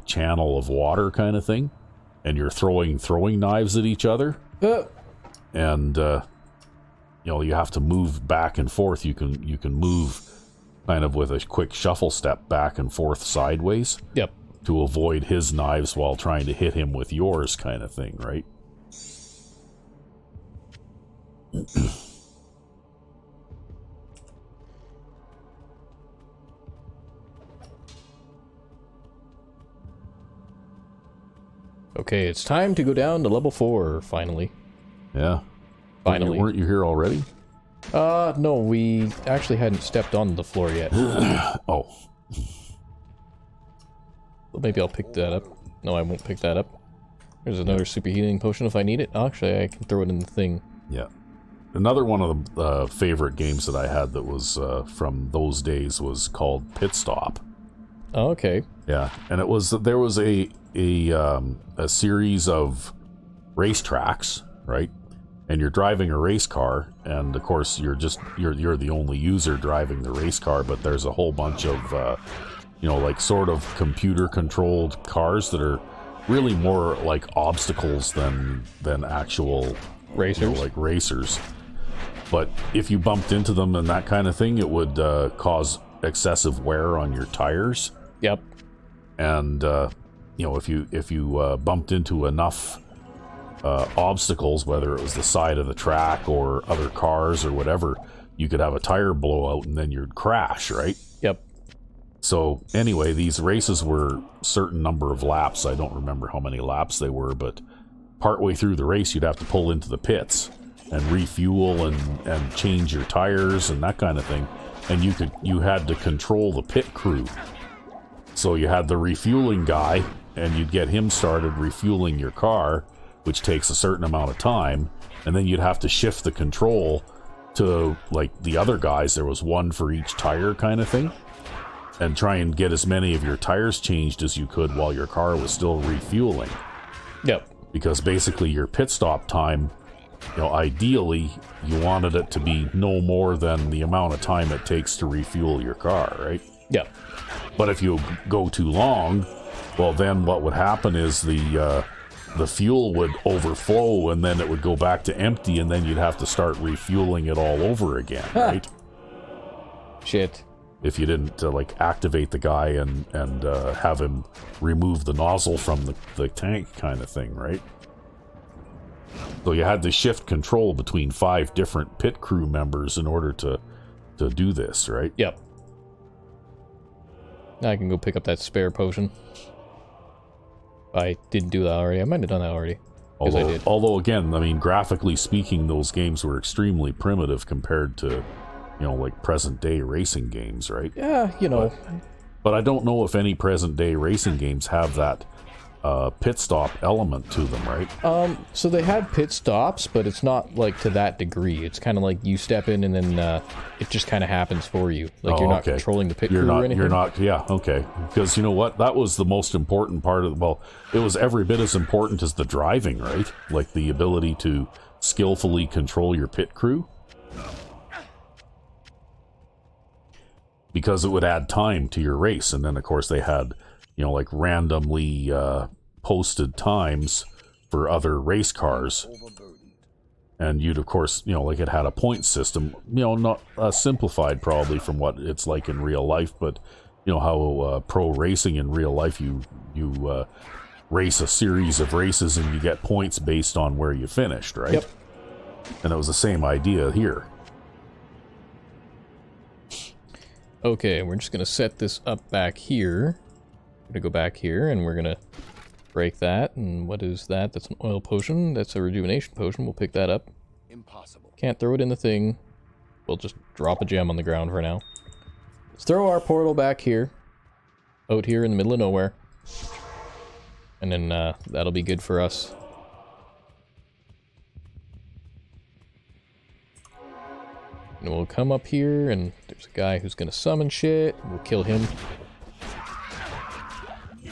channel of water kind of thing, and you're throwing knives at each other. And you have to move back and forth. You can move kind of with a quick shuffle step back and forth sideways. Yep. To avoid his knives while trying to hit him with yours kind of thing, right? Okay, it's time to go down to level 4, finally. Yeah. Finally. Weren't you here already? No, we actually hadn't stepped on the floor yet. Oh. Well, maybe I'll pick that up. No, I won't pick that up. There's another super healing potion if I need it. Actually, I can throw it in the thing. Yeah. Another one of the favorite games that I had that was from those days was called Pit Stop. Oh, okay. Yeah, and there was a series of racetracks, right? And you're driving a race car, and of course you're the only user driving the race car, but there's a whole bunch of sort of computer controlled cars that are really more like obstacles than actual racers. Like racers. But if you bumped into them and that kind of thing, it would cause excessive wear on your tires. Yep. And if you bumped into enough obstacles, whether it was the side of the track or other cars or whatever, you could have a tire blowout and then you'd crash, right? Yep. So anyway, these races were a certain number of laps. I don't remember how many laps they were, but partway through the race, you'd have to pull into the pits and refuel and change your tires and that kind of thing. And you had to control the pit crew. So you had the refueling guy, and you'd get him started refueling your car, which takes a certain amount of time, and then you'd have to shift the control to like the other guys. There was one for each tire kind of thing, and try and get as many of your tires changed as you could while your car was still refueling. Yep. Because basically your pit stop time, ideally you wanted it to be no more than the amount of time it takes to refuel your car, right? Yep. But if you go too long, well, then what would happen is the fuel would overflow, and then it would go back to empty, and then you'd have to start refueling it all over again, right? Shit. If you didn't activate the guy and have him remove the nozzle from the tank kind of thing, right? So you had to shift control between 5 different pit crew members in order to do this, right? Yep. Now I can go pick up that spare potion. I didn't do that already. I might have done that already. Because I did. Although, again, I mean, graphically speaking, those games were extremely primitive compared to, like present-day racing games, right? Yeah, But I don't know if any present-day racing games have that pit stop element to them, right? So they had pit stops, but it's not like to that degree. It's kind of like you step in and then it just kind of happens for you. Like you're not controlling the pit crew or anything. You're not, yeah, okay. Because you know what? That was the most important part of, well, it was every bit as important as the driving, right? Like the ability to skillfully control your pit crew. Because it would add time to your race. And then, of course, they had, like randomly posted times for other race cars. And you'd, of course, like it had a point system, not simplified probably from what it's like in real life, but, how pro racing in real life, you race a series of races and you get points based on where you finished, right? Yep. And it was the same idea here. Okay, we're just going to set this up back here. We're going to go back here, and we're going to break that. And what is that? That's an oil potion. That's a rejuvenation potion. We'll pick that up. Impossible. Can't throw it in the thing. We'll just drop a gem on the ground for now. Let's throw our portal back here. Out here in the middle of nowhere. And then that'll be good for us. And we'll come up here, and there's a guy who's going to summon shit. We'll kill him.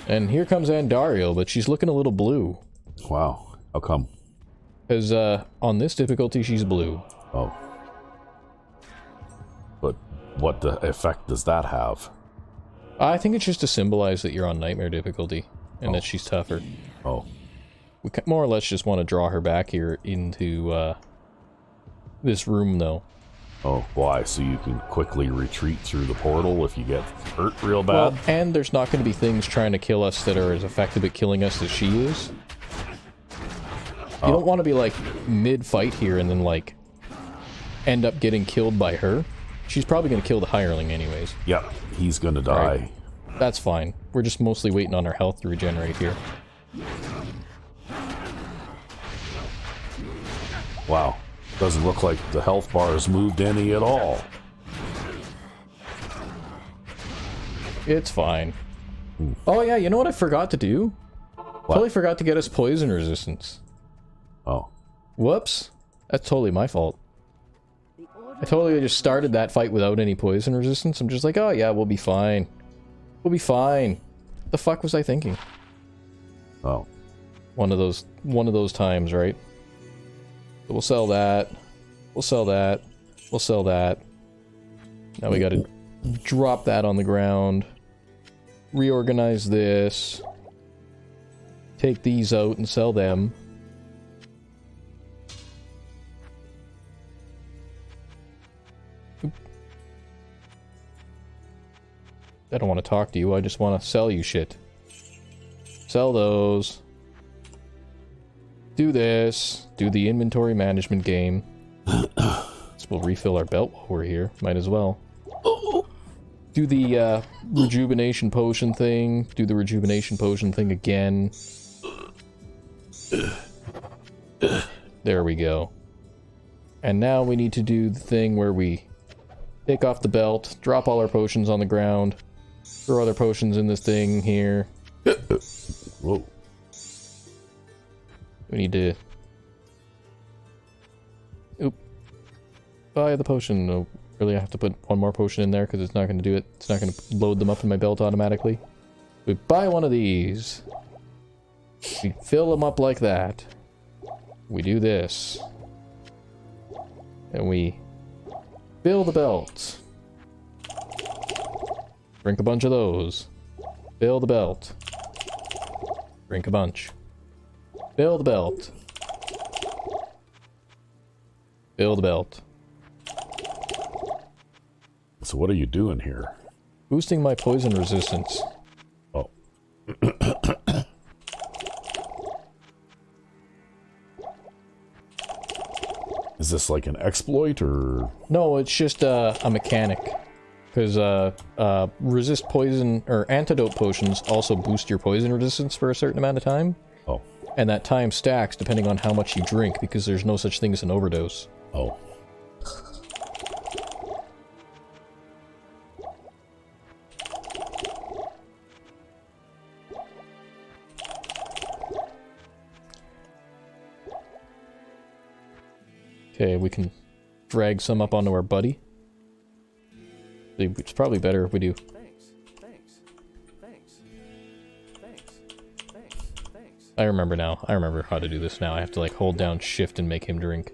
And here comes Andariel, but she's looking a little blue. Wow. How come? Because on this difficulty, she's blue. Oh. But what the effect does that have? I think it's just to symbolize that you're on nightmare difficulty, and that she's tougher. Oh. We more or less just want to draw her back here into this room, though. Oh, why? So you can quickly retreat through the portal if you get hurt real bad? Well, and there's not going to be things trying to kill us that are as effective at killing us as she is. You don't want to be, like, mid-fight here and then, like, end up getting killed by her. She's probably going to kill the hireling anyways. Yep, he's going to die. Right. That's fine. We're just mostly waiting on our health to regenerate here. Wow. Doesn't look like the health bar has moved any at all. It's fine. Oh yeah, you know what I forgot to do? What? Totally forgot to get us poison resistance. Oh. Whoops. That's totally my fault. I totally just started that fight without any poison resistance. I'm just like, oh yeah, we'll be fine. We'll be fine. What the fuck was I thinking? Oh. One of those times, right? So we'll sell that. We'll sell that. We'll sell that. Now we gotta drop that on the ground. Reorganize this. Take these out and sell them. Oop. I don't want to talk to you, I just want to sell you shit. Sell those. Do this. Do the inventory management game. So we'll refill our belt while we're here. Might as well. Do the rejuvenation potion thing. Do the rejuvenation potion thing again. There we go. And now we need to do the thing where we take off the belt, drop all our potions on the ground, throw other potions in this thing here. Whoa. We need to... Oop. Buy the potion. No, really I have to put one more potion in there because it's not going to do it. It's not going to load them up in my belt automatically. We buy one of these. We fill them up like that. We do this. And we fill the belt. Drink a bunch of those. Fill the belt. Drink a bunch. Fill the belt. Fill the belt. So what are you doing here? Boosting my poison resistance. Oh. Is this like an exploit or? No, it's just a mechanic. Because resist poison, or antidote potions also boost your poison resistance for a certain amount of time. Oh. And that time stacks depending on how much you drink, because there's no such thing as an overdose. Oh. Okay, we can drag some up onto our buddy. It's probably better if we do. I remember now. I remember how to do this now. I have to like hold down shift and make him drink.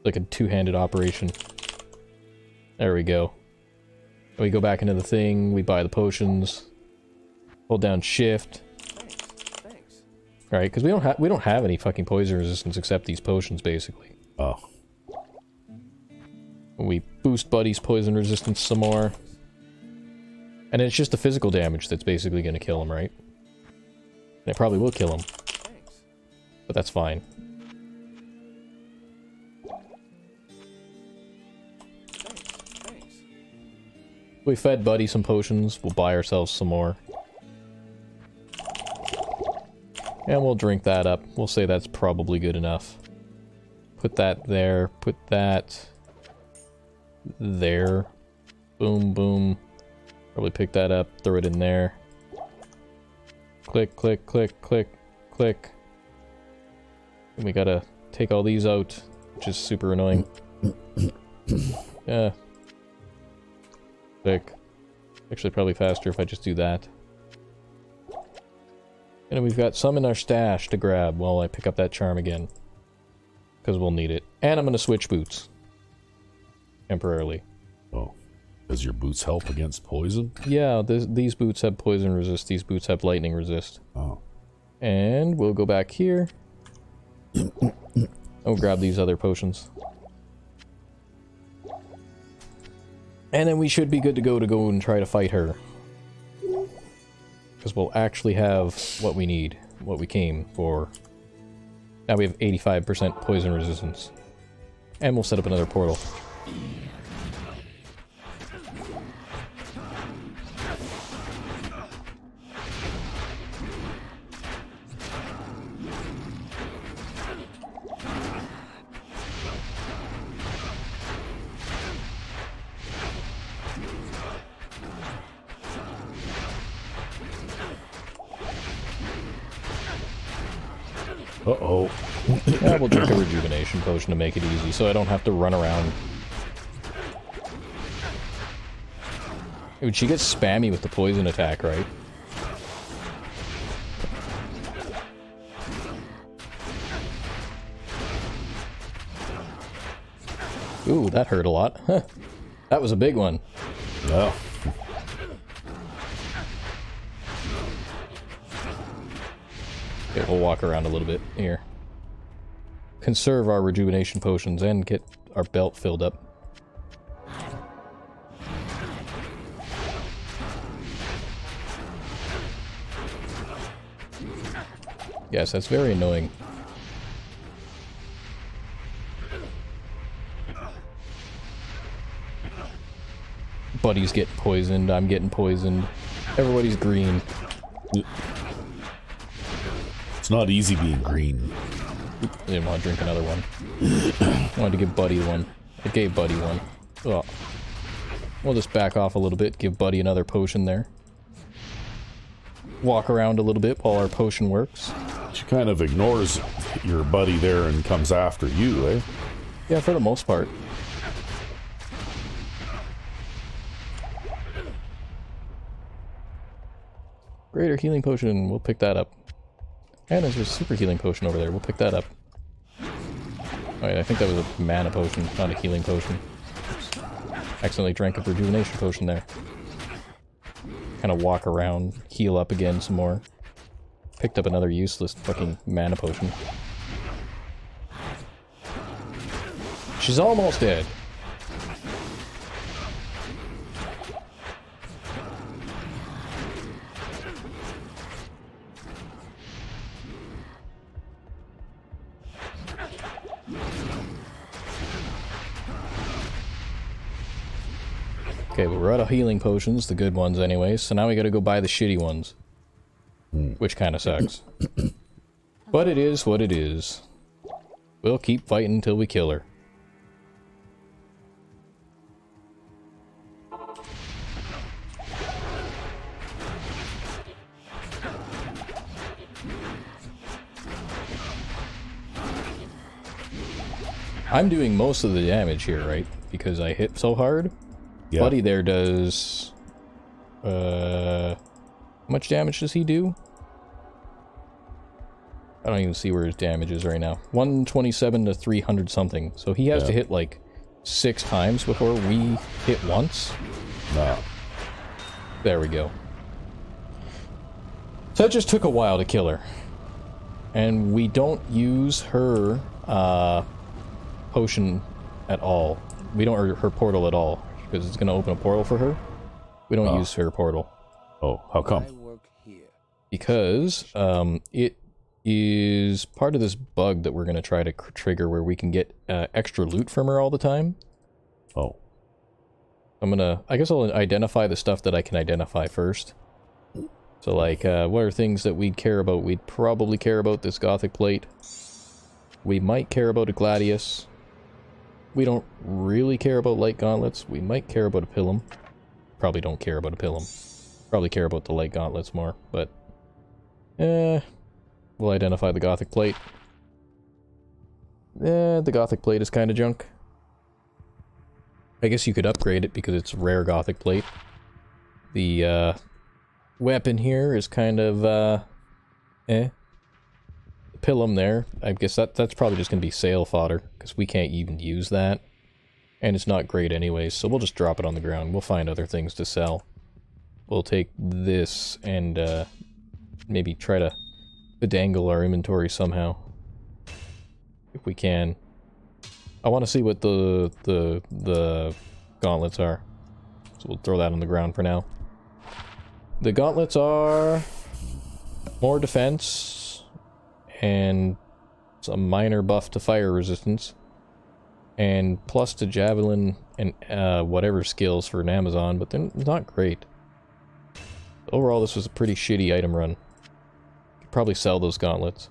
Like a two-handed operation. There we go. We go back into the thing, we buy the potions. Hold down shift. Right, because we don't have any fucking poison resistance except these potions basically. Oh. We boost Buddy's poison resistance some more. And it's just the physical damage that's basically going to kill him, right? And it probably will kill him. But that's fine. We fed Buddy some potions, we'll buy ourselves some more. And we'll drink that up. We'll say that's probably good enough. Put that there, put that there. Boom, boom. Probably pick that up, throw it in there. Click, click, click, click, click. And we gotta take all these out, which is super annoying. Yeah. Click. Actually, probably faster if I just do that. And we've got some in our stash to grab while I pick up that charm again. Because we'll need it. And I'm gonna switch boots. Temporarily. Oh. Does your boots help against poison? Yeah, these boots have poison resist, these boots have lightning resist. Oh. And we'll go back here. I'll grab these other potions. And then we should be good to go and try to fight her. Because we'll actually have what we need, what we came for. Now we have 85% poison resistance. And we'll set up another portal. Uh-oh. Yeah, we'll drink a rejuvenation potion to make it easy, so I don't have to run around. Dude, she gets spammy with the poison attack, right? Ooh, that hurt a lot. Huh. That was a big one. Yeah. Okay, we'll walk around a little bit here. Conserve our rejuvenation potions and get our belt filled up. Yes, that's very annoying. Buddy's getting poisoned, I'm getting poisoned. Everybody's green. It's not easy being green. I didn't want to drink another one. I wanted to give Buddy one. I gave Buddy one. Oh. We'll just back off a little bit, give Buddy another potion there. Walk around a little bit while our potion works. She kind of ignores your buddy there and comes after you, eh? Yeah, for the most part. Greater healing potion, we'll pick that up. And there's a super healing potion over there, we'll pick that up. Alright, I think that was a mana potion, not a healing potion. Oops. Accidentally drank a rejuvenation potion there. Kind of walk around, heal up again some more. Picked up another useless fucking mana potion. She's almost dead. Okay, well, we're out of healing potions, the good ones anyway, so now we gotta go buy the shitty ones. Which kinda sucks. But it is what it is. We'll keep fighting until we kill her. I'm doing most of the damage here, right? Because I hit so hard. Yeah. Buddy there does... how much damage does he do? I don't even see where his damage is right now. 127 to 300 something. So he has to hit like 6 times before we hit once. No. There we go. So that just took a while to kill her. And we don't use her potion at all. We don't, or her portal at all. Because it's going to open a portal for her. We don't use her portal. Oh, how come? Because it is part of this bug that we're going to try to trigger where we can get extra loot from her all the time. Oh. I guess I'll identify the stuff that I can identify first. So like, what are things that we'd care about? We'd probably care about this Gothic plate. We might care about a Gladius. We don't really care about light gauntlets. We might care about a Pilum. Probably don't care about a Pilum. Probably care about the light gauntlets more, but... we'll identify the Gothic plate. The Gothic plate is kind of junk. I guess you could upgrade it because it's rare Gothic plate. The, weapon here is kind of, The Pilum there, I guess that's probably just going to be sale fodder, because we can't even use that. And it's not great anyways, so we'll just drop it on the ground. We'll find other things to sell. We'll take this and, maybe try to bedangle our inventory somehow. If we can. I want to see what the gauntlets are. So we'll throw that on the ground for now. The gauntlets are more defense and some minor buff to fire resistance and plus to javelin and whatever skills for an Amazon, but they're not great. Overall, this was a pretty shitty item run. Could probably sell those gauntlets.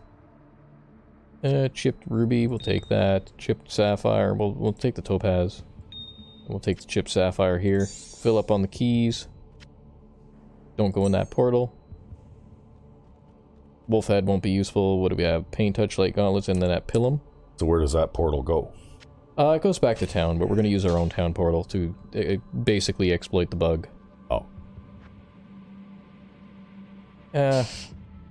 Chipped ruby, we'll take that. Chipped sapphire, we'll take the topaz. We'll take the chipped sapphire here. Fill up on the keys. Don't go in that portal. Wolf head won't be useful. What do we have? Pain touch, light gauntlets, and then that Pilum. So where does that portal go? It goes back to town, but we're going to use our own town portal to basically exploit the bug. Oh. I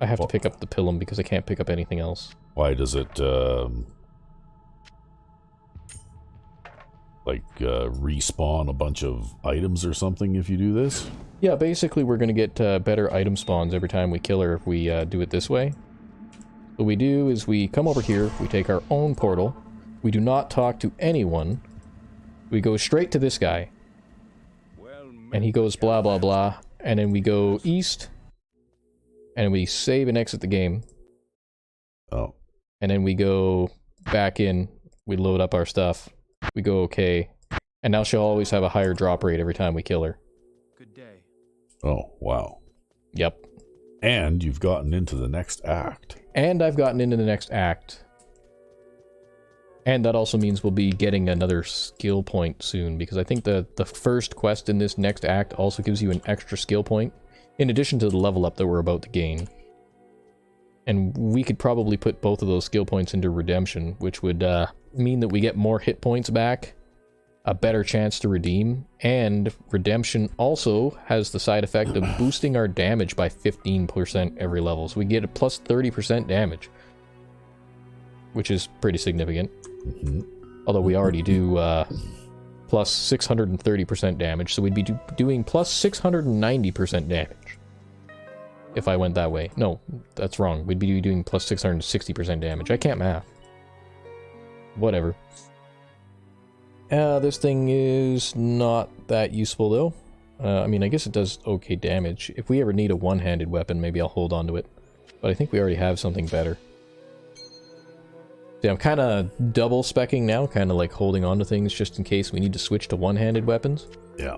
have to pick up the Pilum because I can't pick up anything else. Why does it, respawn a bunch of items or something if you do this? Yeah, basically we're going to get better item spawns every time we kill her if we do it this way. What we do is we come over here, we take our own portal, we do not talk to anyone, we go straight to this guy, and he goes blah blah blah, and then we go east, and we save and exit the game. Oh. And then we go back in, we load up our stuff, we go okay, and now she'll always have a higher drop rate every time we kill her. Good day. Oh, wow. Yep. And you've gotten into the next act. And I've gotten into the next act. And that also means we'll be getting another skill point soon, because I think the first quest in this next act also gives you an extra skill point, in addition to the level up that we're about to gain. And we could probably put both of those skill points into redemption, which would mean that we get more hit points back, a better chance to redeem, and redemption also has the side effect of boosting our damage by 15% every level. So we get a plus 30% damage, which is pretty significant. Mm-hmm. Although we already do plus 630% damage, so we'd be doing plus 690% damage. If I went that way. No, that's wrong. We'd be doing plus 660% damage. I can't math. Whatever. This thing is not that useful, though. I mean, I guess it does okay damage. If we ever need a one-handed weapon, maybe I'll hold on to it. But I think we already have something better. See, I'm kind of double-specking now, kind of like holding on to things just in case we need to switch to one-handed weapons. Yeah.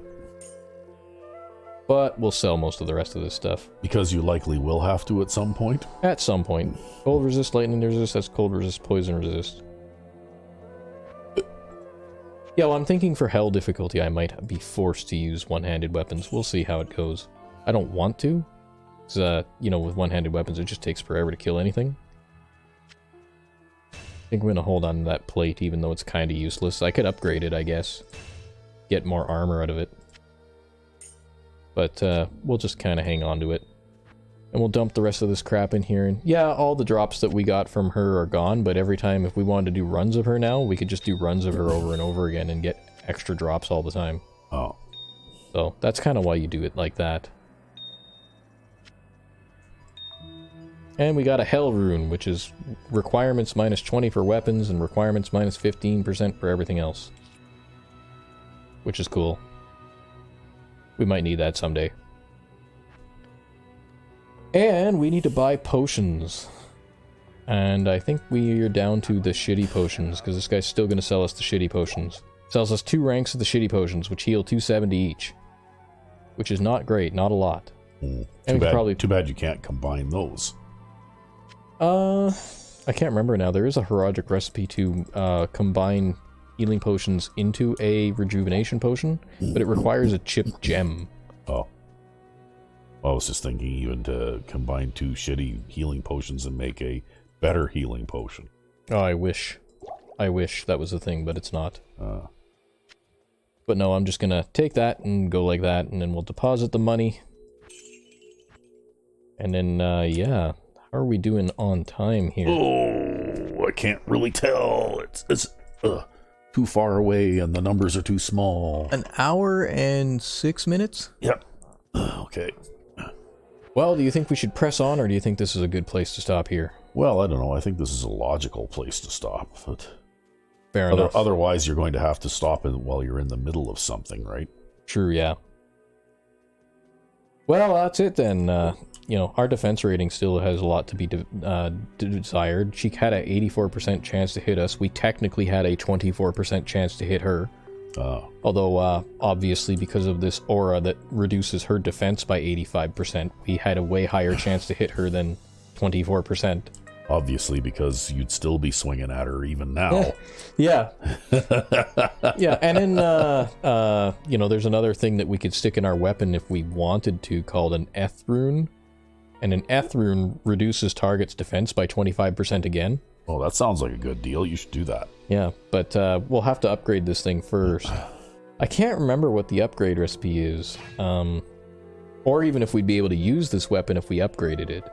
But we'll sell most of the rest of this stuff. Because you likely will have to at some point. At some point. Cold resist, lightning resist, that's cold resist, poison resist. Yeah, well, I'm thinking for hell difficulty I might be forced to use one-handed weapons. We'll see how it goes. I don't want to. Because, you know, with one-handed weapons it just takes forever to kill anything. I think I'm going to hold on to that plate even though it's kind of useless. I could upgrade it, I guess. Get more armor out of it. But we'll just kind of hang on to it. And we'll dump the rest of this crap in here. And yeah, all the drops that we got from her are gone, but every time if we wanted to do runs of her now, we could just do runs of her over and over again and get extra drops all the time. Oh. So that's kind of why you do it like that. And we got a Hell Rune, which is requirements minus 20 for weapons and requirements minus 15% for everything else. Which is cool. We might need that someday. And we need to buy potions. And I think we are down to the shitty potions, because this guy's still going to sell us the shitty potions. Sells us 2 ranks of the shitty potions, which heal 270 each. Which is not great, not a lot. Mm. And Too bad you can't combine those. I can't remember now. There is a heraldic recipe to combine healing potions into a rejuvenation potion, but it requires a chipped gem. Oh. I was just thinking even to combine 2 shitty healing potions and make a better healing potion. Oh, I wish. I wish that was a thing, but it's not. But no, I'm just gonna take that and go like that, and then we'll deposit the money. And then, yeah. How are we doing on time here? Oh, I can't really tell. It's too far away and the numbers are too small. An hour and 6 minutes? Yep. Okay. Well, do you think we should press on, or do you think this is a good place to stop here? Well, I don't know. I think this is a logical place to stop. But Fair enough. Otherwise, you're going to have to stop while you're in the middle of something, right? True, yeah. Well, that's it then. You know, our defense rating still has a lot to be desired. She had an 84% chance to hit us. We technically had a 24% chance to hit her. Although, obviously, because of this aura that reduces her defense by 85%, we had a way higher chance to hit her than 24%. Obviously, because you'd still be swinging at her even now. Yeah. Yeah, and then, you know, there's another thing that we could stick in our weapon if we wanted to, called an Eth Rune. And an Eth Rune reduces target's defense by 25% again. Oh, that sounds like a good deal. You should do that. Yeah, but we'll have to upgrade this thing first. I can't remember what the upgrade recipe is. Or even if we'd be able to use this weapon if we upgraded it.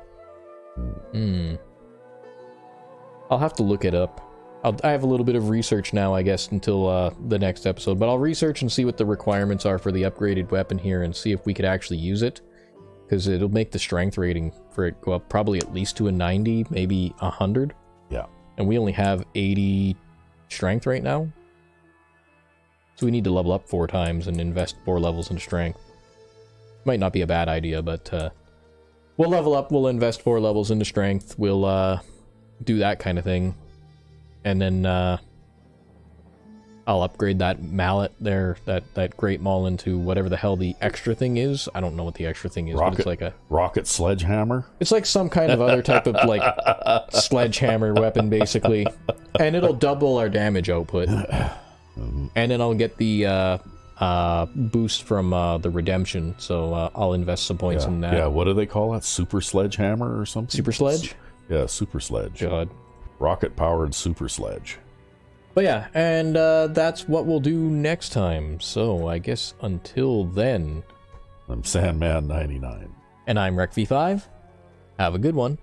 I'll have to look it up. I have a little bit of research now, I guess, until the next episode. But I'll research and see what the requirements are for the upgraded weapon here and see if we could actually use it. Because it'll make the strength rating for it go up probably at least to a 90, maybe 100. Yeah. And we only have 80 strength right now. So we need to level up 4 times and invest 4 levels into strength. Might not be a bad idea, but we'll level up, we'll invest 4 levels into strength, we'll do that kind of thing. And then I'll upgrade that mallet there, that Great Maul, into whatever the hell the extra thing is. I don't know what the extra thing is, but it's like a... Rocket sledgehammer? It's like some kind of other type of, like, sledgehammer weapon, basically. And it'll double our damage output. And then I'll get the boost from the redemption, so I'll invest some points in that. Yeah, what do they call that? Super sledgehammer or something? Super sledge? Yeah, super sledge. God. Rocket-powered super sledge. But yeah, and that's what we'll do next time. So I guess until then... I'm Sandman99. And I'm RecV5. Have a good one.